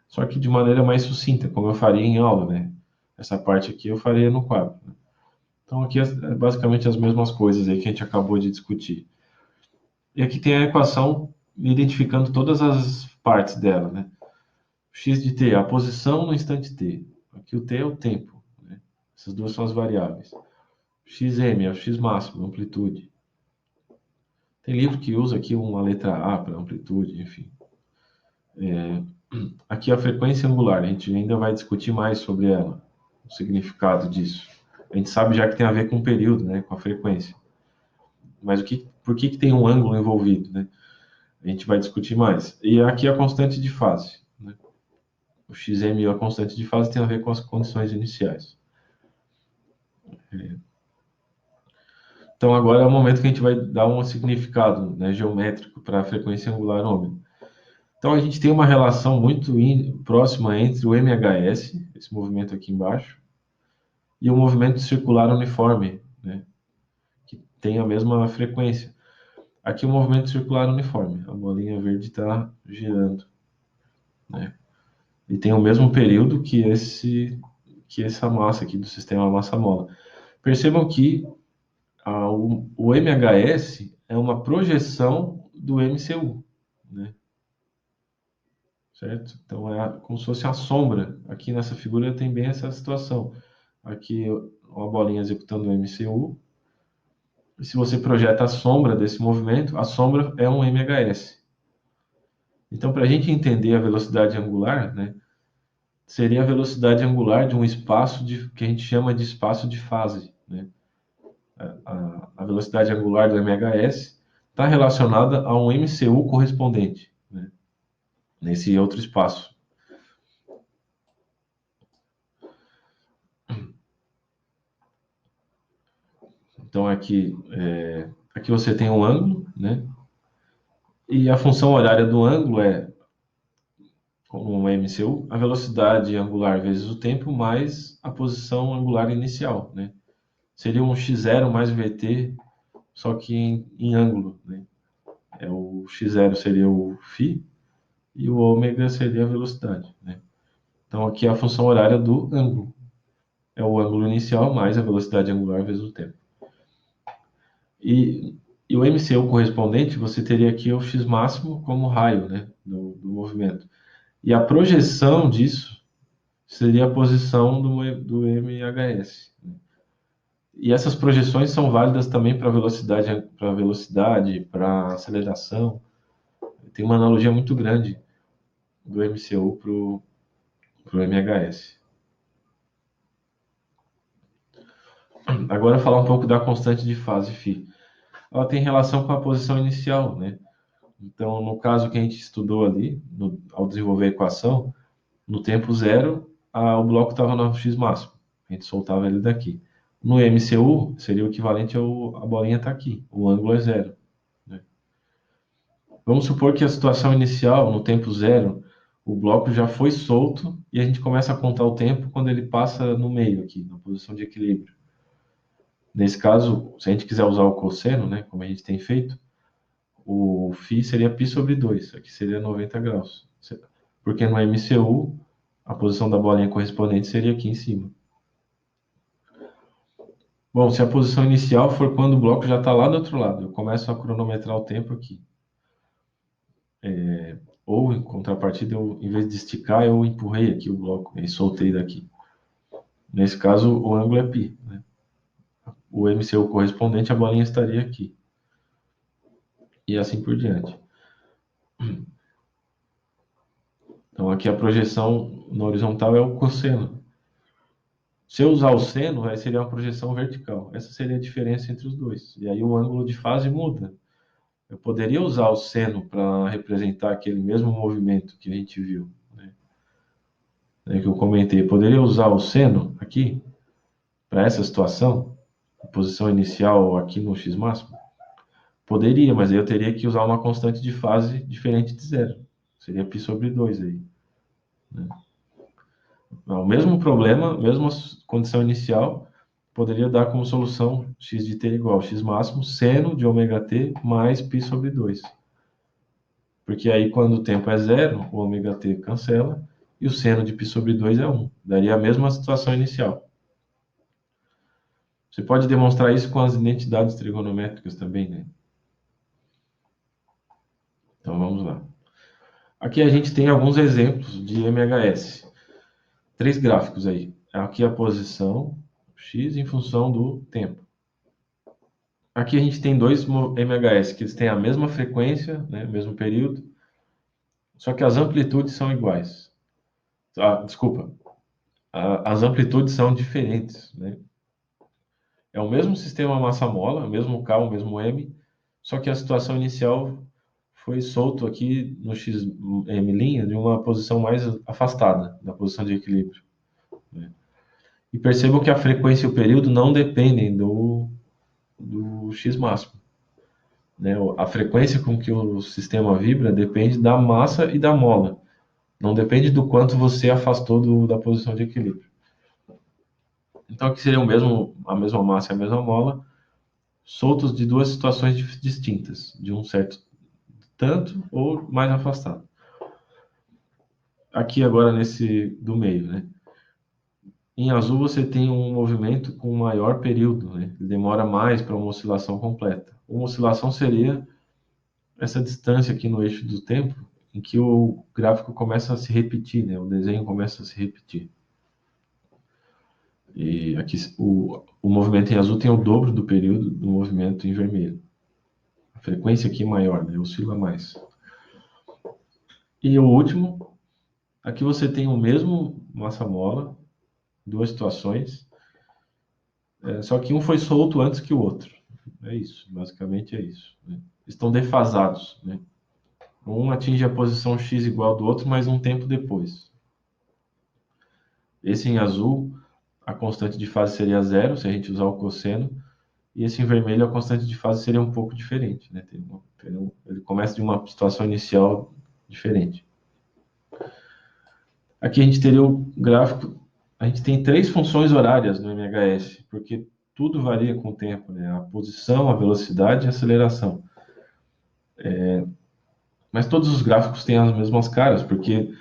só que de maneira mais sucinta, como eu faria em aula, né? Essa parte aqui eu faria no quadro, né? Então aqui é basicamente as mesmas coisas aí que a gente acabou de discutir. E aqui tem a equação identificando todas as partes dela, né? X de t, a posição no instante t. Aqui o t é o tempo, né? Essas duas são as variáveis. Xm é o x máximo, amplitude. Tem livro que usa aqui uma letra A para amplitude, enfim. Aqui a frequência angular, a gente ainda vai discutir mais sobre ela, o significado disso. A gente sabe já que tem a ver com o período, né, com a frequência. Mas por que tem um ângulo envolvido, né? A gente vai discutir mais. E aqui a constante de fase, né? O xm e a constante de fase tem a ver com as condições iniciais. Então, agora é o momento que a gente vai dar um significado, né, geométrico para a frequência angular ômega. Então, a gente tem uma relação muito próxima entre o MHS, esse movimento aqui embaixo, e o movimento circular uniforme, né, que tem a mesma frequência. Aqui o movimento circular uniforme, a bolinha verde está girando, né, e tem o mesmo período que essa massa aqui do sistema massa-mola. Percebam que o MHS é uma projeção do MCU, né? Certo? Então é como se fosse a sombra. Aqui nessa figura tem bem essa situação. Aqui uma bolinha executando o MCU. E se você projeta a sombra desse movimento, a sombra é um MHS. Então, para a gente entender a velocidade angular, né, seria a velocidade angular de um espaço que a gente chama de espaço de fase, né? A velocidade angular do MHS está relacionada a um MCU correspondente, né, nesse outro espaço. Então aqui você tem um ângulo, né? E a função horária do ângulo é, como um MCU, a velocidade angular vezes o tempo mais a posição angular inicial, né? Seria um x0 mais vt, só que em ângulo, né? O x0 seria o φ e o ômega seria a velocidade, né? Então aqui é a função horária do ângulo. É o ângulo inicial mais a velocidade angular vezes o tempo. E o MCU correspondente, você teria aqui o x máximo como raio, né, do movimento. E a projeção disso seria a posição do MHS. E essas projeções são válidas também para velocidade, para aceleração. Tem uma analogia muito grande do MCU para o MHS. Agora falar um pouco da constante de fase φ. Ela tem relação com a posição inicial, né? Então, no caso que a gente estudou ali, ao desenvolver a equação, no tempo zero, o bloco estava no x máximo. A gente soltava ele daqui. No MCU, seria o equivalente a bolinha estar aqui. O ângulo é zero, né? Vamos supor que a situação inicial, no tempo zero, o bloco já foi solto e a gente começa a contar o tempo quando ele passa no meio aqui, na posição de equilíbrio. Nesse caso, se a gente quiser usar o cosseno, né, como a gente tem feito, o φ seria π sobre 2, aqui seria 90 graus. Porque no MCU, a posição da bolinha correspondente seria aqui em cima. Bom, se a posição inicial for quando o bloco já está lá do outro lado, eu começo a cronometrar o tempo aqui. Ou, em contrapartida, em vez de esticar, eu empurrei aqui o bloco e soltei daqui. Nesse caso, o ângulo é π, né? O MCU correspondente, a bolinha estaria aqui. E assim por diante. Então, aqui a projeção na horizontal é o cosseno. Se eu usar o seno, aí seria uma projeção vertical. Essa seria a diferença entre os dois. E aí o ângulo de fase muda. Eu poderia usar o seno para representar aquele mesmo movimento que a gente viu, né? Que eu comentei. Eu poderia usar o seno aqui para essa situação, a posição inicial aqui no x máximo. Poderia, mas aí eu teria que usar uma constante de fase diferente de zero. Seria π sobre 2 aí, né? O mesmo problema, mesma condição inicial, poderia dar como solução x de t igual a x máximo seno de ômega t mais π sobre 2. Porque aí, quando o tempo é zero, o ômega t cancela e o seno de π sobre 2 é 1. Daria a mesma situação inicial. Você pode demonstrar isso com as identidades trigonométricas também, né? Então, vamos lá. Aqui a gente tem alguns exemplos de MHS. 3 gráficos aí. Aqui a posição x em função do tempo. Aqui a gente tem dois MHS que eles têm a mesma frequência, né, mesmo período, só que as amplitudes são iguais. Desculpa, as amplitudes são diferentes, né? É o mesmo sistema massa-mola, o mesmo K, o mesmo M, só que a situação inicial foi solto aqui no XM' de uma posição mais afastada da posição de equilíbrio, né? E percebam que a frequência e o período não dependem do X máximo. Né? A frequência com que o sistema vibra depende da massa e da mola. Não depende do quanto você afastou da posição de equilíbrio. Então, aqui seria a mesma massa e a mesma mola, soltos de duas situações distintas, de um certo tanto ou mais afastado. Aqui agora nesse do meio, né? Em azul você tem um movimento com maior período, né? Ele demora mais para uma oscilação completa. Uma oscilação seria essa distância aqui no eixo do tempo, em que o gráfico começa a se repetir, né? O desenho começa a se repetir. E aqui o movimento em azul tem o dobro do período do movimento em vermelho. A frequência aqui é maior, né? Oscila mais. E o último, aqui você tem o mesmo massa-mola, duas situações, só que um foi solto antes que o outro. É isso, basicamente é isso. Né? Estão defasados, né? Um atinge a posição X igual do outro, mas um tempo depois. Esse em azul, a constante de fase seria zero, se a gente usar o cosseno, e esse em vermelho, a constante de fase seria um pouco diferente. Né? Ele começa de uma situação inicial diferente. Aqui a gente teria o gráfico, a gente tem três funções horárias no MHS, porque tudo varia com o tempo, né? A posição, a velocidade e a aceleração. Mas todos os gráficos têm as mesmas caras, porque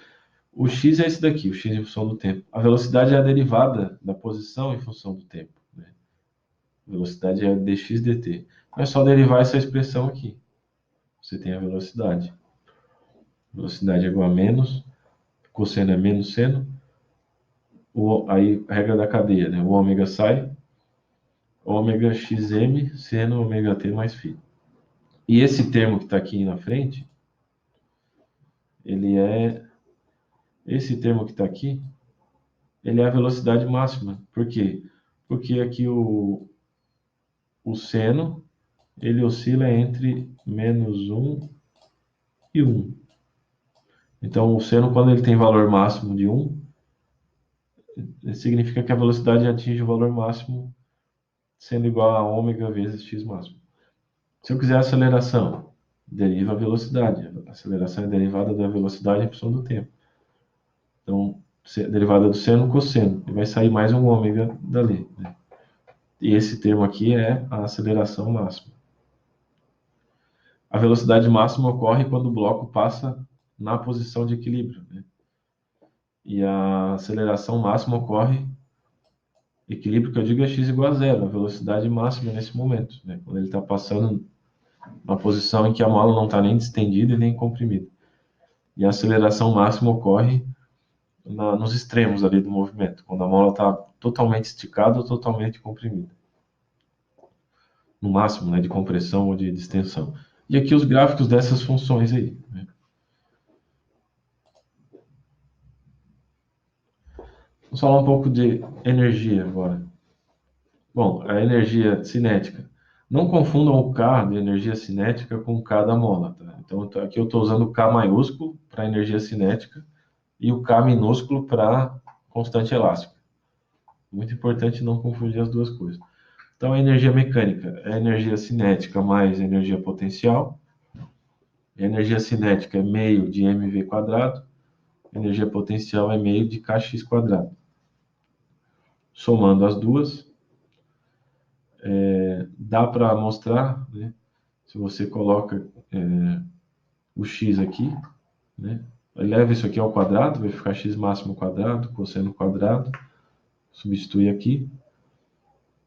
o x é esse daqui, o x em função do tempo. A velocidade é a derivada da posição em função do tempo. Né? A velocidade é dx dt. Então é só derivar essa expressão aqui. Você tem a velocidade. Velocidade é igual a menos, cosseno é menos seno. Aí a regra da cadeia, né? O ômega sai, ômega xm seno ômega t mais φ. E esse termo que está aqui na frente, ele é... Esse termo que está aqui, ele é a velocidade máxima. Por quê? Porque aqui o seno, ele oscila entre menos 1 e 1. Então, o seno, quando ele tem valor máximo de 1, significa que a velocidade atinge o valor máximo sendo igual a ômega vezes x máximo. Se eu quiser aceleração, deriva a velocidade. A aceleração é derivada da velocidade em função do tempo. Então, derivada do seno, cosseno. E vai sair mais um ômega dali. Né? E esse termo aqui é a aceleração máxima. A velocidade máxima ocorre quando o bloco passa na posição de equilíbrio. Né? E a aceleração máxima ocorre, equilíbrio que eu digo é x igual a zero, a velocidade máxima nesse momento. Né? Quando ele está passando na posição em que a mola não está nem distendida e nem comprimida. E a aceleração máxima ocorre nos extremos ali do movimento, quando a mola está totalmente esticada ou totalmente comprimida. No máximo, né, de compressão ou de distensão. E aqui os gráficos dessas funções aí. Né? Vamos falar um pouco de energia agora. Bom, a energia cinética. Não confundam o K de energia cinética com o K da mola. Tá? Então, aqui eu estou usando o K maiúsculo para energia cinética e o K minúsculo para constante elástica. Muito importante não confundir as duas coisas. Então, a energia mecânica é energia cinética mais energia potencial. A energia cinética é meio de mv quadrado. A energia potencial é meio de kx quadrado. Somando as duas, dá para mostrar, né? Se você coloca o x aqui, né? Eleva isso aqui ao quadrado, vai ficar x máximo quadrado, cosseno quadrado, substitui aqui.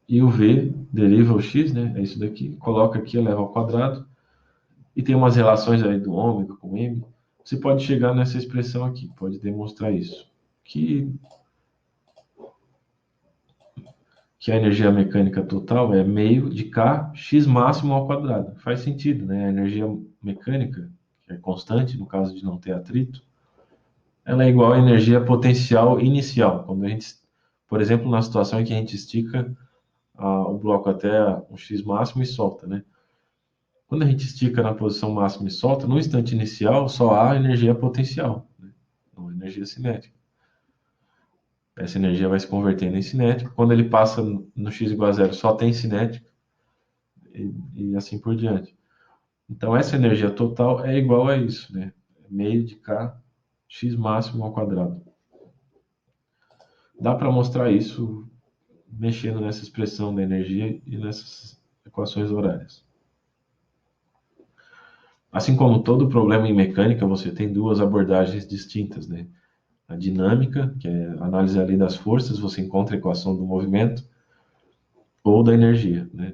E o v deriva o x, né? É isso daqui, coloca aqui, eleva ao quadrado. E tem umas relações aí do ômega com m. Você pode chegar nessa expressão aqui, pode demonstrar isso. Que a energia mecânica total é meio de K x máximo ao quadrado. Faz sentido, né? A energia mecânica, que é constante, no caso de não ter atrito, ela é igual à energia potencial inicial. Quando a gente, por exemplo, na situação em que a gente estica o bloco até um x máximo e solta, né? Quando a gente estica na posição máxima e solta, no instante inicial só há energia potencial, né? Não energia cinética. Essa energia vai se convertendo em cinética. Quando ele passa no x igual a zero, só tem cinética. e assim por diante. Então, essa energia total é igual a isso, né? Meio de K, x máximo ao quadrado. Dá para mostrar isso mexendo nessa expressão da energia e nessas equações horárias. Assim como todo problema em mecânica, você tem duas abordagens distintas, né? A dinâmica, que é a análise ali das forças, você encontra a equação do movimento, ou da energia, né?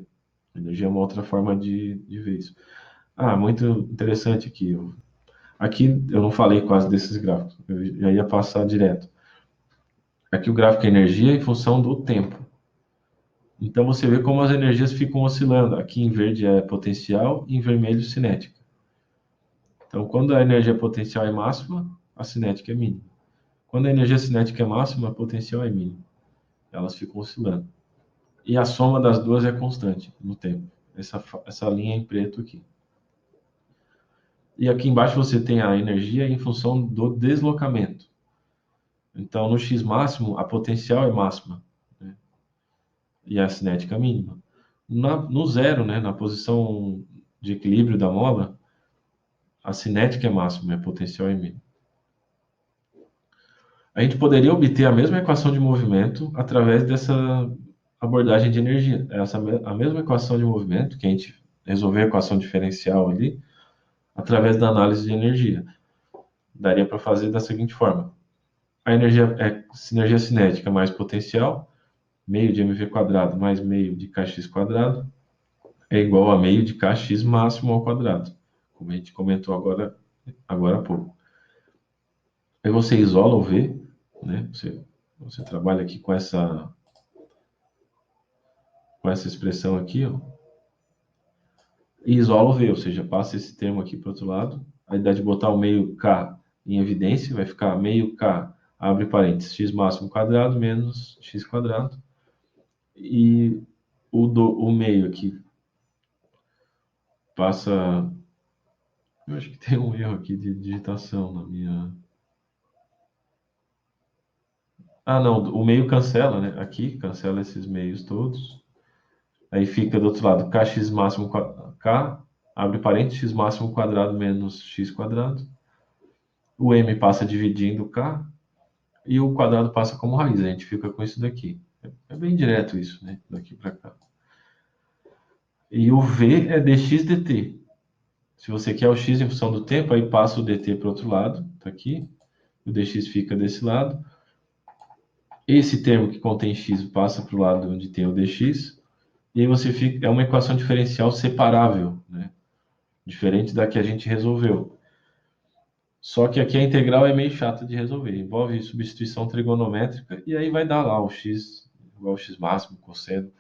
A energia é uma outra forma de ver isso. Ah, muito interessante aqui. Aqui eu não falei quase desses gráficos, eu já ia passar direto. Aqui o gráfico é energia em função do tempo. Então você vê como as energias ficam oscilando. Aqui em verde é potencial e em vermelho cinética. Então quando a energia potencial é máxima, a cinética é mínima. Quando a energia cinética é máxima, a potencial é mínima. Elas ficam oscilando. E a soma das duas é constante no tempo. Essa linha em preto aqui. E aqui embaixo você tem a energia em função do deslocamento. Então, no x máximo, a potencial é máxima, né? E a cinética mínima. No zero, né, na posição de equilíbrio da mola, a cinética é máxima e a potencial é mínima. A gente poderia obter a mesma equação de movimento através dessa abordagem de energia. A mesma equação de movimento, que a gente resolveu a equação diferencial ali, através da análise de energia. Daria para fazer da seguinte forma. A energia é energia cinética mais potencial, meio de mv quadrado mais meio de kx quadrado, é igual a meio de kx máximo ao quadrado, como a gente comentou agora há pouco. Aí você isola o V, né? Você trabalha aqui com essa expressão aqui, ó, e isola o V, ou seja, passa esse termo aqui para o outro lado. A ideia de botar o meio K em evidência vai ficar meio K, abre parênteses, x máximo quadrado menos x quadrado. E o meio aqui passa. Eu acho que tem um erro aqui de digitação na minha. Ah, não, o meio cancela, né? Aqui, cancela esses meios todos. Aí fica do outro lado, kx máximo k, abre parênteses, x máximo quadrado menos x quadrado. O m passa dividindo k e o quadrado passa como raiz. A gente fica com isso daqui. É bem direto isso, né? Daqui para cá. E o v é dx dt. Se você quer o x em função do tempo, aí passa o dt para o outro lado, tá aqui. O dx fica desse lado. Esse termo que contém x passa para o lado onde tem o dx. E aí você fica, é uma equação diferencial separável, né? Diferente da que a gente resolveu. Só que aqui a integral é meio chata de resolver. Envolve substituição trigonométrica e aí vai dar lá o x igual ao x máximo, cosseno. A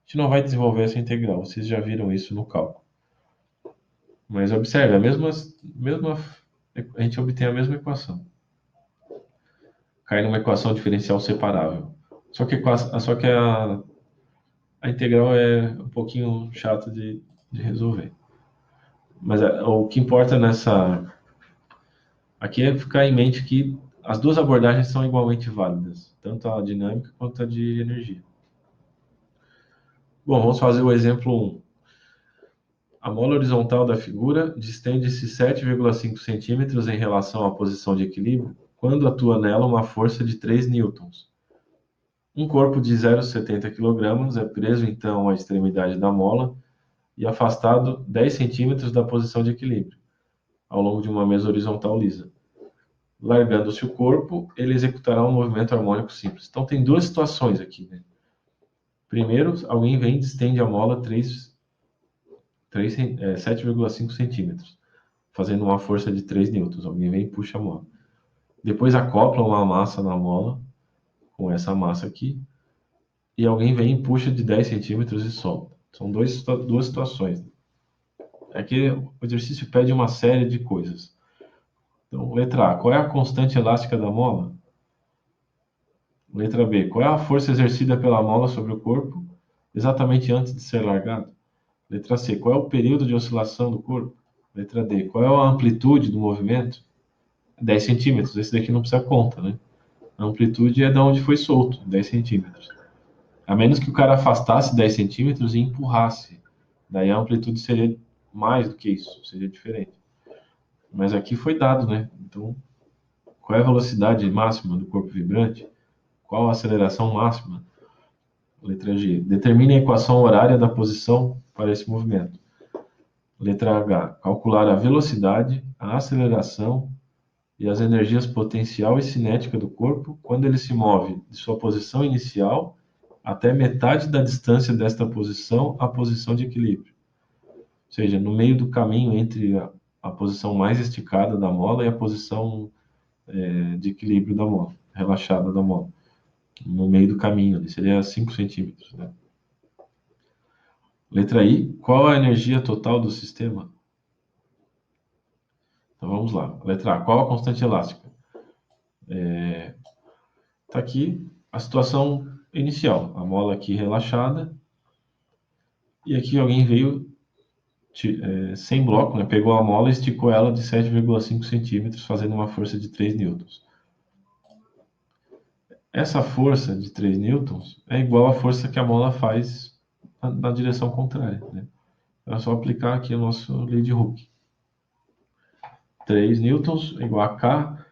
gente não vai desenvolver essa integral. Vocês já viram isso no cálculo. Mas observe, a gente obtém a mesma equação. Cai numa equação diferencial separável. Só que a integral é um pouquinho chata de resolver. Mas o que importa aqui é ficar em mente que as duas abordagens são igualmente válidas, tanto a dinâmica quanto a de energia. Bom, vamos fazer o exemplo 1. A mola horizontal da figura distende-se 7,5 centímetros em relação à posição de equilíbrio quando atua nela uma força de 3 newtons. Um corpo de 0,70 kg é preso então à extremidade da mola e afastado 10 centímetros da posição de equilíbrio, ao longo de uma mesa horizontal lisa. Largando-se o corpo, ele executará um movimento harmônico simples. Então tem duas situações aqui, né? Primeiro, alguém vem e distende a mola 7,5 centímetros, fazendo uma força de 3 newtons. Alguém vem e puxa a mola. Depois acopla uma massa na mola, com essa massa aqui, e alguém vem e puxa de 10 centímetros e solta. São duas situações. Aqui o exercício pede uma série de coisas. Então, letra A, qual é a constante elástica da mola? Letra B, qual é a força exercida pela mola sobre o corpo exatamente antes de ser largado? Letra C, qual é o período de oscilação do corpo? Letra D, qual é a amplitude do movimento? 10 centímetros, esse daqui não precisa conta, né? A amplitude é da onde foi solto, 10 centímetros. A menos que o cara afastasse 10 centímetros e empurrasse Daí a amplitude seria mais do que isso, seria diferente. Mas aqui foi dado, né? Então, qual é a velocidade máxima do corpo vibrante? Qual a aceleração máxima? Letra G. Determine a equação horária da posição para esse movimento. Letra H. Calcular a velocidade, a aceleração e as energias potencial e cinética do corpo quando ele se move de sua posição inicial até metade da distância desta posição à posição de equilíbrio. Ou seja, no meio do caminho entre a posição mais esticada da mola e a posição de equilíbrio da mola, relaxada da mola. No meio do caminho, ali, seria 5 centímetros. Né? Letra I. Qual a energia total do sistema? Então vamos lá. Letra A. Qual a constante elástica? Está aqui a situação inicial. A mola aqui relaxada. E aqui alguém veio sem bloco, né? Pegou a mola e esticou ela de 7,5 centímetros, fazendo uma força de 3 newtons. Essa força de 3 newtons é igual à força que a mola faz na direção contrária. Né? É só aplicar aqui o nosso lei de Hooke. 3 newtons igual a K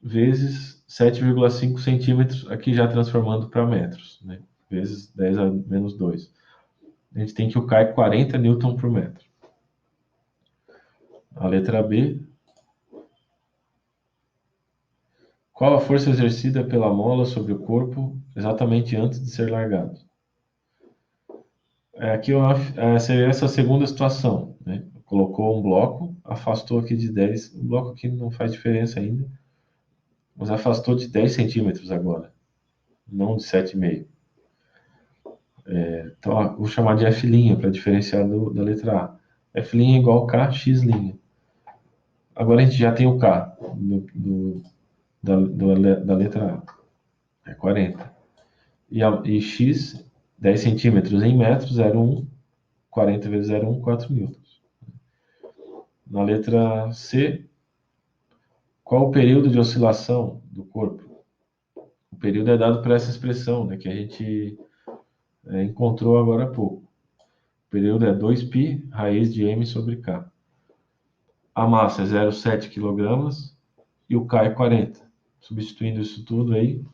vezes 7,5 centímetros, aqui já transformando para metros, né? Vezes 10 a menos 2. A gente tem que o K é 40 newton por metro. A letra B. Qual a força exercida pela mola sobre o corpo exatamente antes de ser largado? Aqui seria essa segunda situação, né? Colocou um bloco, afastou aqui de 10, o bloco aqui não faz diferença ainda, mas afastou de 10 centímetros agora, não de 7,5. Então, ó, vou chamar de F' para diferenciar da letra A. F' igual K, X'. Agora a gente já tem o K da letra A, é 40. E X, 10 centímetros em metros, 0,1. 40 vezes 0,1, 4 newtons. Na letra C, qual o período de oscilação do corpo? O período é dado por essa expressão, né, que a gente encontrou agora há pouco. O período é 2π raiz de m sobre k. A massa é 0,7 kg e o k é 40. Substituindo isso tudo aí,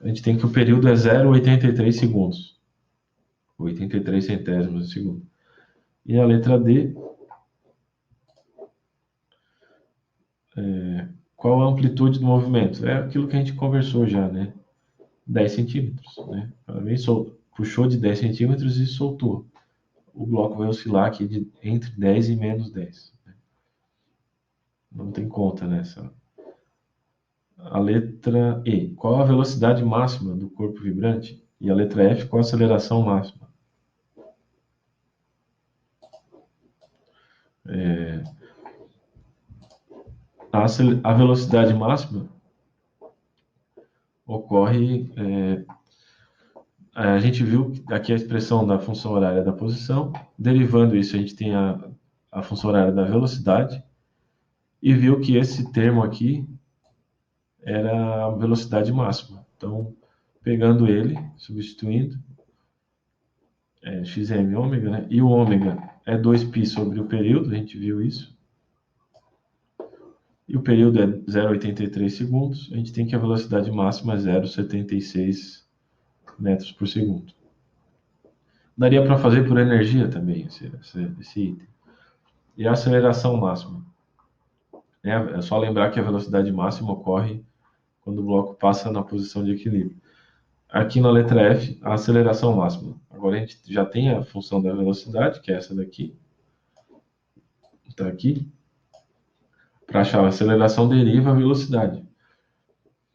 a gente tem que o período é 0,83 segundos. 83 centésimos de segundo. E a letra D, qual a amplitude do movimento? É aquilo que a gente conversou já, né? 10 centímetros, né? Puxou de 10 centímetros e soltou. O bloco vai oscilar aqui entre 10 e menos 10. Né? Não tem conta nessa. A letra E. Qual a velocidade máxima do corpo vibrante? E a letra F. Qual a aceleração máxima? A velocidade máxima ocorre... a gente viu aqui a expressão da função horária da posição. Derivando isso, a gente tem a função horária da velocidade. E viu que esse termo aqui era a velocidade máxima. Então, pegando ele, substituindo, xm ômega, né? E o ômega é 2π sobre o período, a gente viu isso. E o período é 0,83 segundos, a gente tem que a velocidade máxima é 0,76 metros por segundo. Daria para fazer por energia também, esse item. E a aceleração máxima? É só lembrar que a velocidade máxima ocorre quando o bloco passa na posição de equilíbrio. Aqui na letra F, a aceleração máxima. Agora a gente já tem a função da velocidade, que é essa daqui. Está aqui. Para achar a aceleração, deriva a velocidade.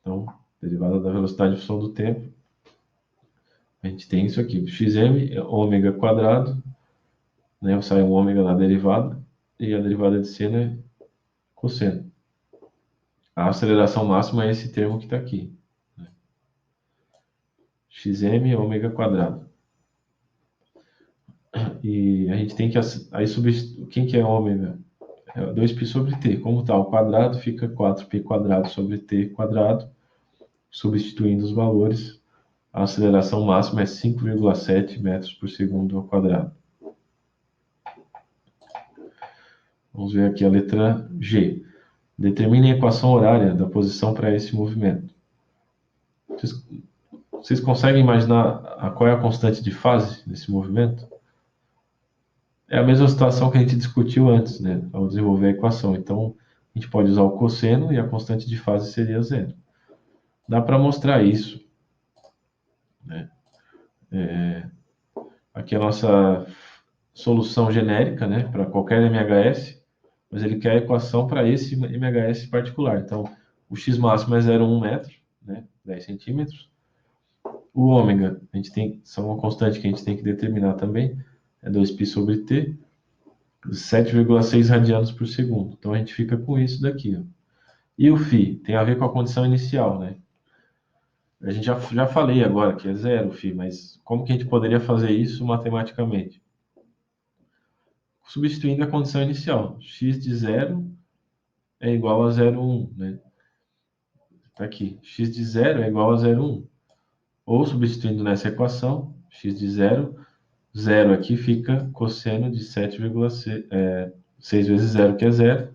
Então, derivada da velocidade em função do tempo, a gente tem isso aqui. Xm é ômega quadrado, né? Sai um ômega na derivada, e a derivada de seno é cosseno. A aceleração máxima é esse termo que está aqui. Xm ômega quadrado. E a gente tem que... Aí quem que é ômega? É 2π sobre t. Como está ao quadrado, fica 4π quadrado sobre t quadrado. Substituindo os valores, a aceleração máxima é 5,7 metros por segundo ao quadrado. Vamos ver aqui a letra G. Determine a equação horária da posição para esse movimento. Vocês conseguem imaginar qual é a constante de fase desse movimento? É a mesma situação que a gente discutiu antes, né, ao desenvolver a equação. Então, a gente pode usar o cosseno e a constante de fase seria zero. Dá para mostrar isso, né? Aqui é a nossa solução genérica, né, para qualquer MHS, mas ele quer a equação para esse MHS particular. Então, o x máximo é 0,1 metro, né, 10 centímetros. O ômega, a gente tem, são uma constante que a gente tem que determinar também, é 2π sobre t, 7,6 radianos por segundo. Então, a gente fica com isso daqui, ó. E o φ tem a ver com a condição inicial, né? A gente já falei agora que é zero, φ, mas como que a gente poderia fazer isso matematicamente? Substituindo a condição inicial. X de 0 é igual a 0,1, né? Tá aqui. X de 0 é igual a 0,1. Ou substituindo nessa equação, x de 0, 0 aqui fica cosseno de 7,6 vezes 0, que é 0.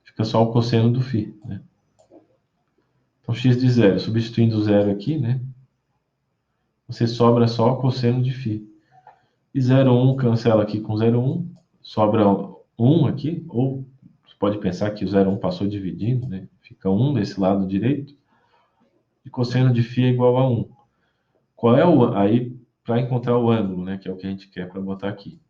Fica só o cosseno do φ, né? Então, x de 0, substituindo o 0 aqui, né? Você sobra só o cosseno de φ. E 0,1 cancela aqui com 0,1, sobra 1 aqui, ou você pode pensar que o 0,1 passou dividindo, né? Fica 1 desse lado direito, e cosseno de φ é igual a 1. Qual é o... Aí, para encontrar o ângulo, né? Que é o que a gente quer para botar aqui.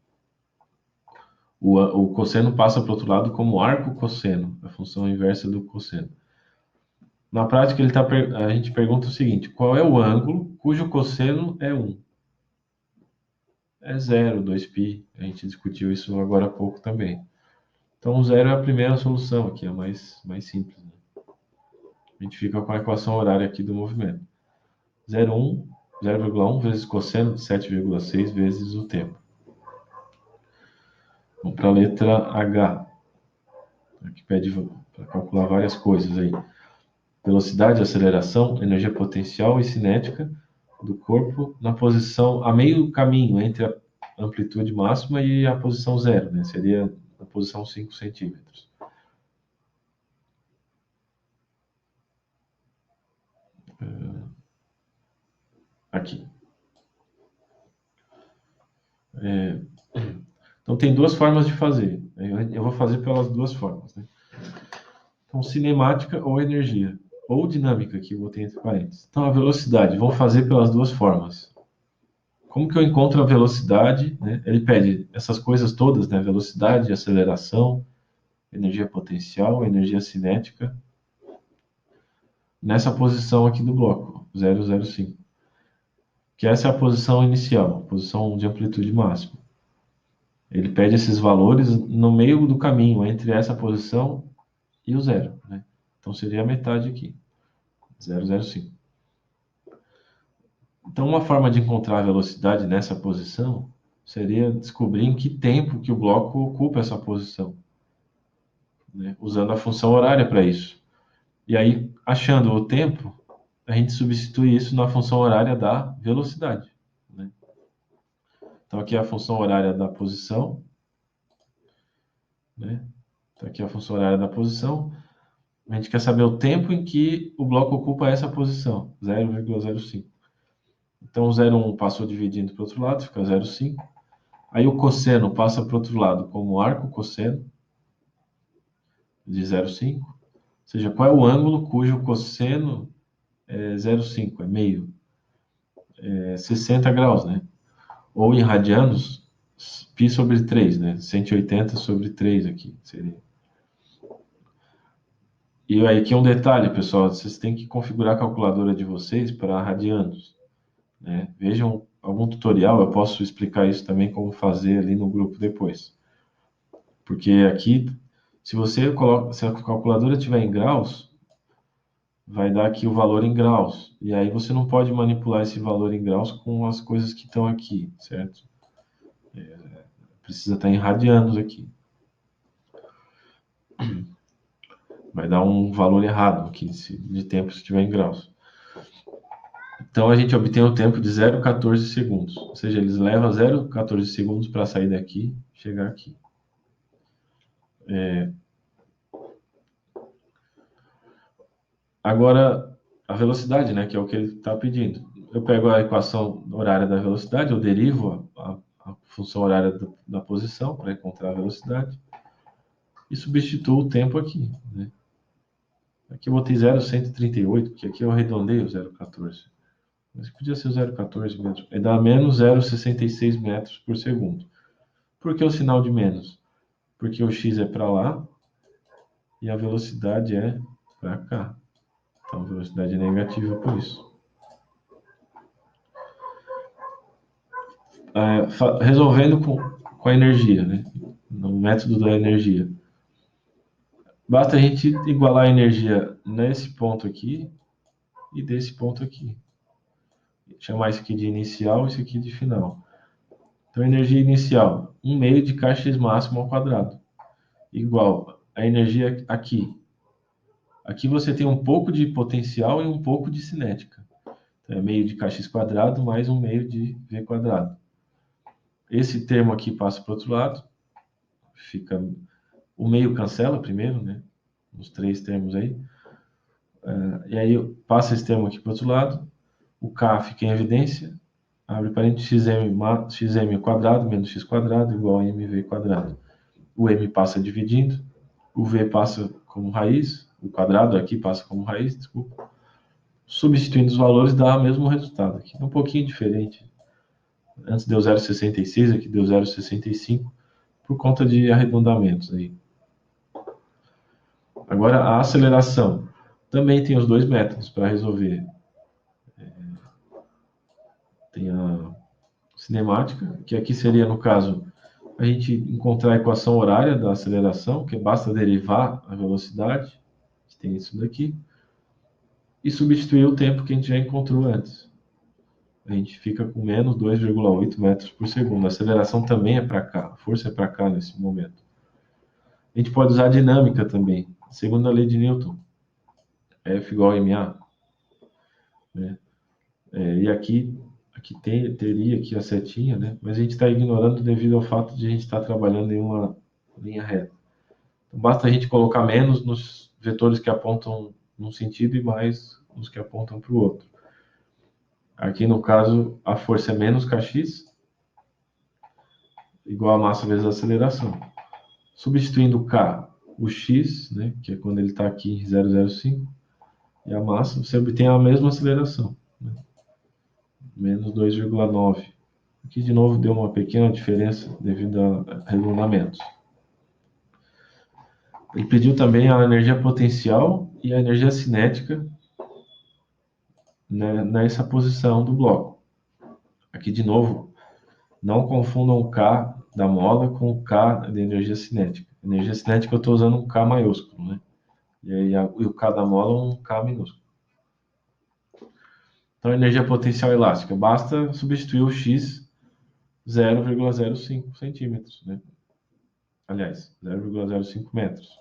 O cosseno passa para o outro lado como arco cosseno, a função inversa do cosseno. Na prática, a gente pergunta o seguinte: qual é o ângulo cujo cosseno é 1? É 0, 2π. A gente discutiu isso agora há pouco também. Então, o 0 é a primeira solução aqui, a mais simples, né? A gente fica com a equação horária aqui do movimento. 0,1 vezes cosseno de 7,6 vezes o tempo. Vamos para a letra H. Aqui pede para calcular várias coisas aí. Velocidade, aceleração, energia potencial e cinética do corpo na posição a meio caminho entre a amplitude máxima e a posição zero, né? Seria a posição 5 centímetros. Aqui. Então, tem duas formas de fazer. Eu vou fazer pelas duas formas, né? Então, cinemática ou energia. Ou dinâmica, que eu botei entre parênteses. Então, a velocidade. Vamos fazer pelas duas formas. Como que eu encontro a velocidade, né? Ele pede essas coisas todas, né? Velocidade, aceleração, energia potencial, energia cinética. Nessa posição aqui do bloco, 0,05. Que essa é a posição inicial, a posição de amplitude máxima. Ele pede esses valores no meio do caminho, entre essa posição e o zero, né? Então, seria a metade aqui, 0,05. Então, uma forma de encontrar a velocidade nessa posição seria descobrir em que tempo que o bloco ocupa essa posição, né? Usando a função horária para isso. E aí, achando o tempo, a gente substitui isso na função horária da velocidade, né? Então, aqui é a função horária da posição, né? Então, aqui é a função horária da posição. A gente quer saber o tempo em que o bloco ocupa essa posição, 0,05. Então, o 0,1 passou dividindo para o outro lado, fica 0,5. Aí o cosseno passa para o outro lado como arco cosseno de 0,5. Ou seja, qual é o ângulo cujo cosseno é 0,5, é meio. É 60 graus, né? Ou em radianos, π sobre 3, né? 180 sobre 3 aqui seria. E aí aqui um detalhe, pessoal, vocês têm que configurar a calculadora de vocês para radianos, né? Vejam algum tutorial, eu posso explicar isso também como fazer ali no grupo depois. Porque aqui, se a calculadora estiver em graus, vai dar aqui o valor em graus. E aí você não pode manipular esse valor em graus com as coisas que estão aqui, certo? Precisa estar em radianos aqui. Vai dar um valor errado aqui de tempo se estiver em graus. Então a gente obtém o tempo de 0,14 segundos. Ou seja, eles levam 0,14 segundos para sair daqui e chegar aqui. Agora, a velocidade, né, que é o que ele está pedindo. Eu pego a equação horária da velocidade, eu derivo a função horária da posição para encontrar a velocidade e substituo o tempo aqui, né? Aqui eu botei 0,138, porque aqui eu arredondei o 0,14. Mas podia ser o 0,14 mesmo. Aí dá menos 0,66 metros por segundo. Por que o sinal de menos? Porque o x é para lá e a velocidade é para cá. Então, a velocidade é negativa por isso. Resolvendo com a energia, né? No método da energia. Basta a gente igualar a energia nesse ponto aqui e desse ponto aqui. Chamar isso aqui de inicial e isso aqui de final. Então, energia inicial, 1 meio de kx máximo ao quadrado, igual a energia aqui. Aqui você tem um pouco de potencial e um pouco de cinética. Então, é meio de kx quadrado mais 1 meio de v quadrado. Esse termo aqui passa para o outro lado. Fica... O meio cancela primeiro, né? Os três termos aí. E aí passa esse termo aqui para o outro lado. O k fica em evidência. Abre parênteses, xm quadrado menos x quadrado igual a mv quadrado. O m passa dividindo. O v passa como raiz. O quadrado aqui passa como raiz, desculpa. Substituindo os valores dá o mesmo resultado aqui. É um pouquinho diferente. Antes deu 0,66, aqui deu 0,65, por conta de arredondamentos aí. Agora, a aceleração. Também tem os dois métodos para resolver. Tem a cinemática, que aqui seria, no caso, a gente encontrar a equação horária da aceleração, que basta derivar a velocidade, tem isso daqui, e substituir o tempo que a gente já encontrou antes. A gente fica com menos 2,8 metros por segundo. A aceleração também é para cá, a força é para cá nesse momento. A gente pode usar a dinâmica também, segundo a lei de Newton, F igual a ma. Né? E aqui teria aqui a setinha, né? Mas a gente está ignorando devido ao fato de a gente estar trabalhando em uma linha reta. Então, basta a gente colocar menos nos vetores que apontam num sentido e mais nos que apontam para o outro. Aqui, no caso, a força é menos kx, igual a massa vezes a aceleração. Substituindo o k, o x, né, que é quando ele está aqui em 0,05, e a massa, você obtém a mesma aceleração, né, menos 2,9. Aqui, de novo, deu uma pequena diferença devido a arredondamentos. Ele pediu também a energia potencial e a energia cinética, né, nessa posição do bloco. Aqui, de novo, não confundam o K da mola com o K da energia cinética. Energia cinética eu estou usando um K maiúsculo, né? E o K da mola é um K minúsculo. Então, energia potencial elástica. Basta substituir o X 0,05 centímetros, né? Aliás, 0,05 metros.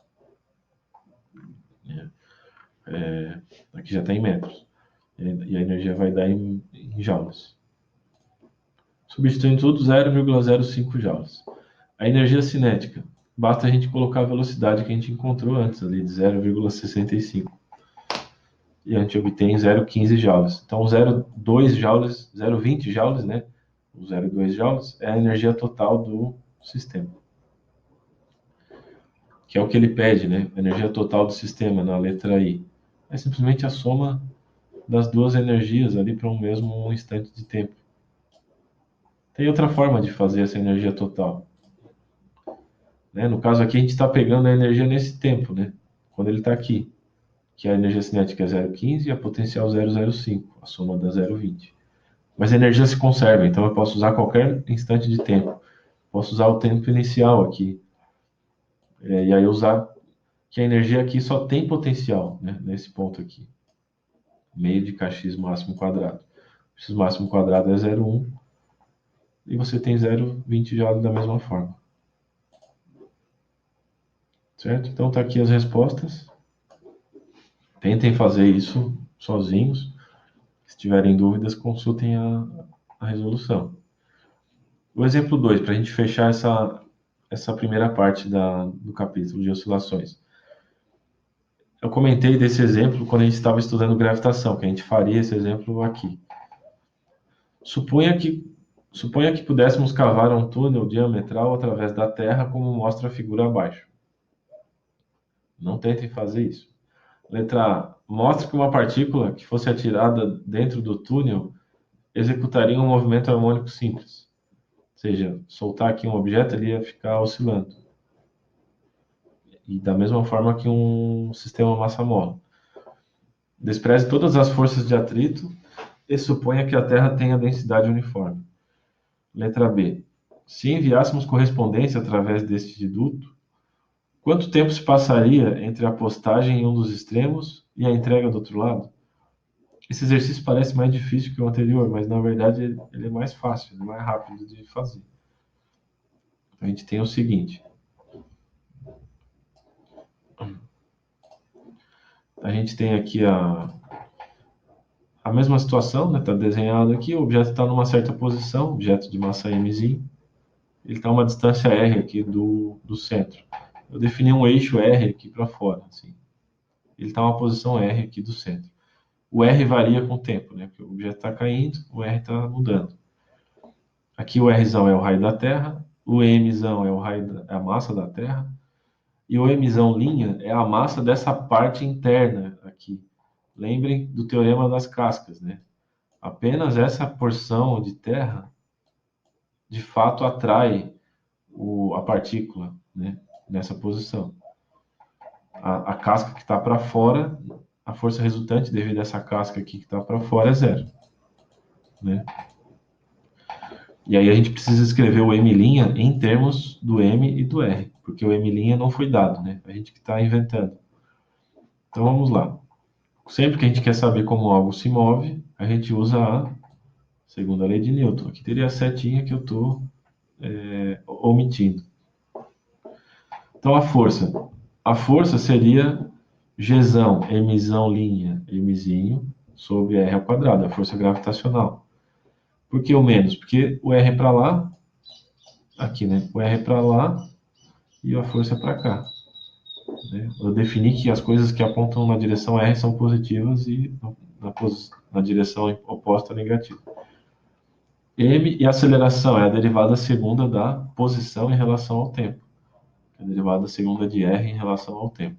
Aqui já está em metros. E a energia vai dar em joules. Substituindo tudo, 0,05 joules. A energia cinética. Basta a gente colocar a velocidade que a gente encontrou antes, ali de 0,65. E a gente obtém 0,15 joules. Então, 0,2 joules, 0,20 joules, né? O 0,2 joules é a energia total do sistema. Que é o que ele pede, né? A energia total do sistema, na letra I. É simplesmente a soma das duas energias ali para um mesmo instante de tempo. Tem outra forma de fazer essa energia total. Né? No caso aqui, a gente está pegando a energia nesse tempo, né? Quando ele está aqui. Que a energia cinética é 0,15 e a potencial 0,05, a soma da 0,20. Mas a energia se conserva, então eu posso usar qualquer instante de tempo. Posso usar o tempo inicial aqui. E aí usar que a energia aqui só tem potencial, né? Nesse ponto aqui. Meio de kx máximo quadrado. X máximo quadrado é 0,1. E você tem 0,20 joules da mesma forma. Certo? Então tá aqui as respostas. Tentem fazer isso sozinhos. Se tiverem dúvidas, consultem a resolução. O exemplo 2, para a gente fechar essa primeira parte do capítulo de oscilações. Eu comentei desse exemplo quando a gente estava estudando gravitação, que a gente faria esse exemplo aqui. Suponha que pudéssemos cavar um túnel diametral através da Terra, como mostra a figura abaixo. Não tentem fazer isso. Letra A. Mostre que uma partícula que fosse atirada dentro do túnel executaria um movimento harmônico simples. Ou seja, soltar aqui um objeto, ele ia ficar oscilando. E da mesma forma que um sistema massa-mola. Despreze todas as forças de atrito e suponha que a Terra tenha densidade uniforme. Letra B. Se enviássemos correspondência através deste duto, quanto tempo se passaria entre a postagem em um dos extremos e a entrega do outro lado? Esse exercício parece mais difícil que o anterior, mas na verdade ele é mais fácil, ele é mais rápido de fazer. A gente tem o seguinte. A gente tem aqui a mesma situação, né? Está desenhado aqui, o objeto está numa certa posição, objeto de massa mzinho, ele está a uma distância r aqui do centro. Eu defini um eixo r aqui para fora, assim. Ele está a uma posição r aqui do centro. O r varia com o tempo, né? Porque o objeto está caindo, o r está mudando. Aqui o Rzão é o raio da Terra, o Mzão é a massa da Terra, e o Mzão linha é a massa dessa parte interna aqui. Lembrem do teorema das cascas, né? Apenas essa porção de terra, de fato, atrai a partícula, né? Nessa posição. A casca que está para fora, a força resultante devido a essa casca aqui que está para fora é zero, né? E aí a gente precisa escrever o M' em termos do M e do R, porque o M' não foi dado, né? A gente que está inventando. Então vamos lá. Sempre que a gente quer saber como algo se move, a gente usa a segunda lei de Newton. Aqui teria a setinha que eu estou omitindo. Então a força. A força seria Gzão, Mzão linha, Mzinho, sobre R ao quadrado, a força gravitacional. Por que o menos? Porque o R é para lá, aqui, né? O R é para lá e a força é para cá. Né? Eu defini que as coisas que apontam na direção R são positivas e na direção oposta negativa. M e aceleração é a derivada segunda da posição em relação ao tempo. É a derivada segunda de R em relação ao tempo.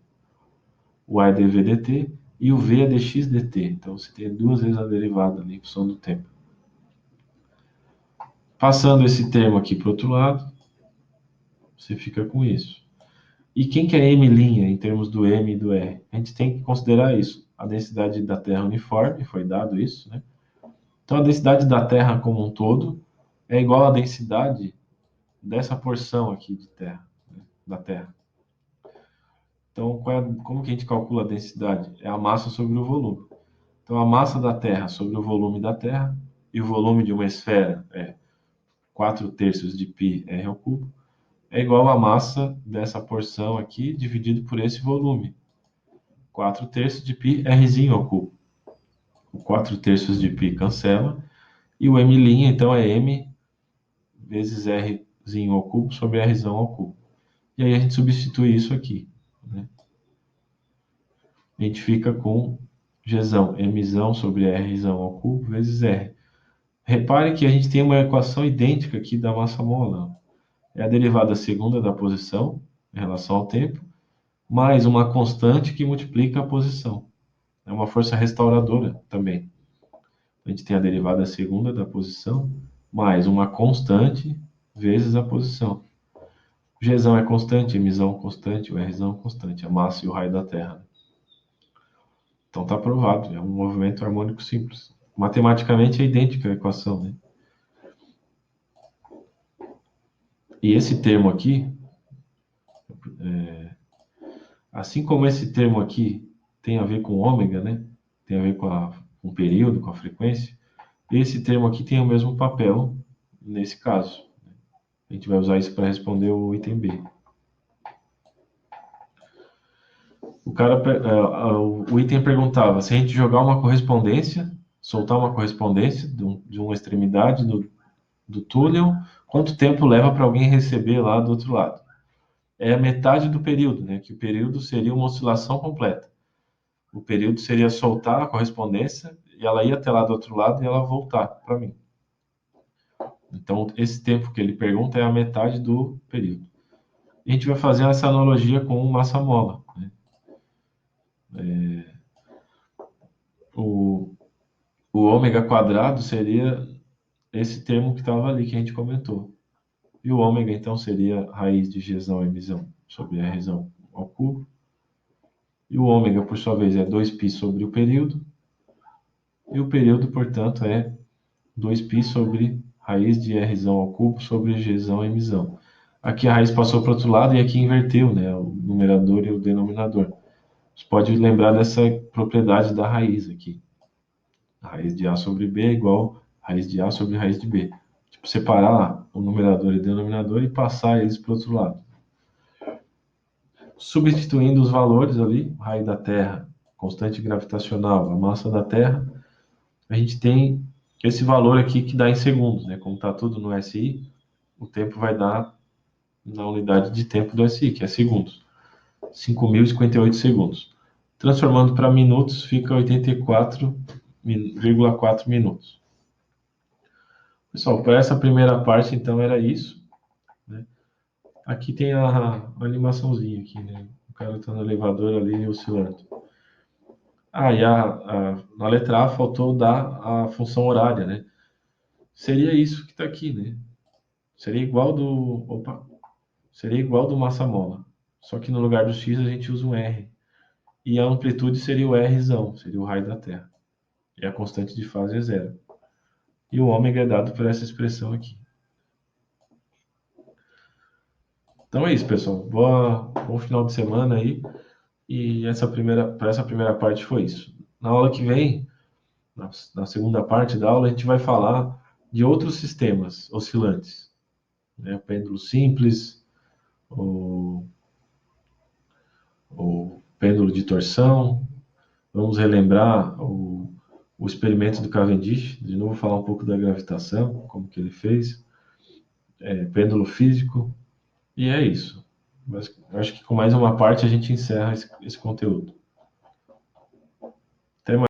O A é dv dt e o V é dx dt. Então você tem duas vezes a derivada ali em função do tempo. Passando esse termo aqui para o outro lado, você fica com isso. E quem que é M' em termos do M e do R? A gente tem que considerar isso. A densidade da Terra uniforme, foi dado isso, né? Então a densidade da Terra como um todo é igual à densidade dessa porção aqui de terra, né? Da Terra. Então, como que a gente calcula a densidade? É a massa sobre o volume. Então, a massa da Terra sobre o volume da Terra, e o volume de uma esfera é 4/3 de π r ao cubo, é igual à massa dessa porção aqui dividido por esse volume. 4/3 de π rzinho ao cubo. O 4/3 de π cancela, e o M', então, é m vezes rzinho ao cubo sobre rzão ao cubo. E aí a gente substitui isso aqui, né? A gente fica com Gzão, Mzão sobre Rzão ao cubo vezes R. Repare que a gente tem uma equação idêntica aqui da massa molar. É a derivada segunda da posição em relação ao tempo, mais uma constante que multiplica a posição. É uma força restauradora também. A gente tem a derivada segunda da posição, mais uma constante vezes a posição. O Gzão é constante, Mzão constante, o Rzão constante, a massa e o raio da Terra. Então está provado, é um movimento harmônico simples. Matematicamente é idêntica a equação, né? E esse termo aqui, assim como esse termo aqui tem a ver com ômega, né? Tem a ver com o período, com a frequência, esse termo aqui tem o mesmo papel nesse caso. A gente vai usar isso para responder o item B. O item perguntava se a gente jogar uma correspondência, soltar uma correspondência de uma extremidade do túnel quanto tempo leva para alguém receber lá do outro lado. É a metade do período, né? Que o período seria uma oscilação completa. O período seria soltar a correspondência e ela ia até lá do outro lado e ela voltar para mim. Então, esse tempo que ele pergunta é a metade do período. E a gente vai fazer essa analogia com massa-mola, né? O ômega quadrado seria esse termo que estava ali, que a gente comentou. E o ômega, então, seria raiz de Gzão Mzão sobre Rzão ao cubo. E o ômega, por sua vez, é 2π sobre o período. E o período, portanto, é 2π sobre raiz de Rzão ao cubo sobre Gzão Mzão. Aqui a raiz passou para o outro lado e aqui inverteu, né? O numerador e o denominador. Você pode lembrar dessa propriedade da raiz aqui. A raiz de A sobre B é igual a raiz de A sobre raiz de B. Tipo, separar o numerador e o denominador e passar eles para o outro lado. Substituindo os valores ali, raio da Terra, constante gravitacional, a massa da Terra, a gente tem esse valor aqui que dá em segundos, né? Como está tudo no SI, o tempo vai dar na unidade de tempo do SI, que é segundos. 5.058 segundos. Transformando para minutos, fica 84,4 minutos. Pessoal, para essa primeira parte, então, era isso, né? Aqui tem a animaçãozinha aqui, né? O cara está no elevador ali oscilando. E na letra A faltou dar a função horária, né? Seria isso que está aqui, né? Seria igual do massa-mola. Só que no lugar do x a gente usa um R. E a amplitude seria o Rzão, seria o raio da Terra. E a constante de fase é zero. E o ômega é dado por essa expressão aqui. Então é isso, pessoal. Bom final de semana aí. E para essa primeira parte foi isso. Na aula que vem, na segunda parte da aula, a gente vai falar de outros sistemas oscilantes, né? O pêndulo simples, o pêndulo de torção. Vamos relembrar o experimento do Cavendish. De novo, falar um pouco da gravitação, como que ele fez. Pêndulo físico. E é isso. Mas acho que com mais uma parte a gente encerra esse conteúdo. Até mais.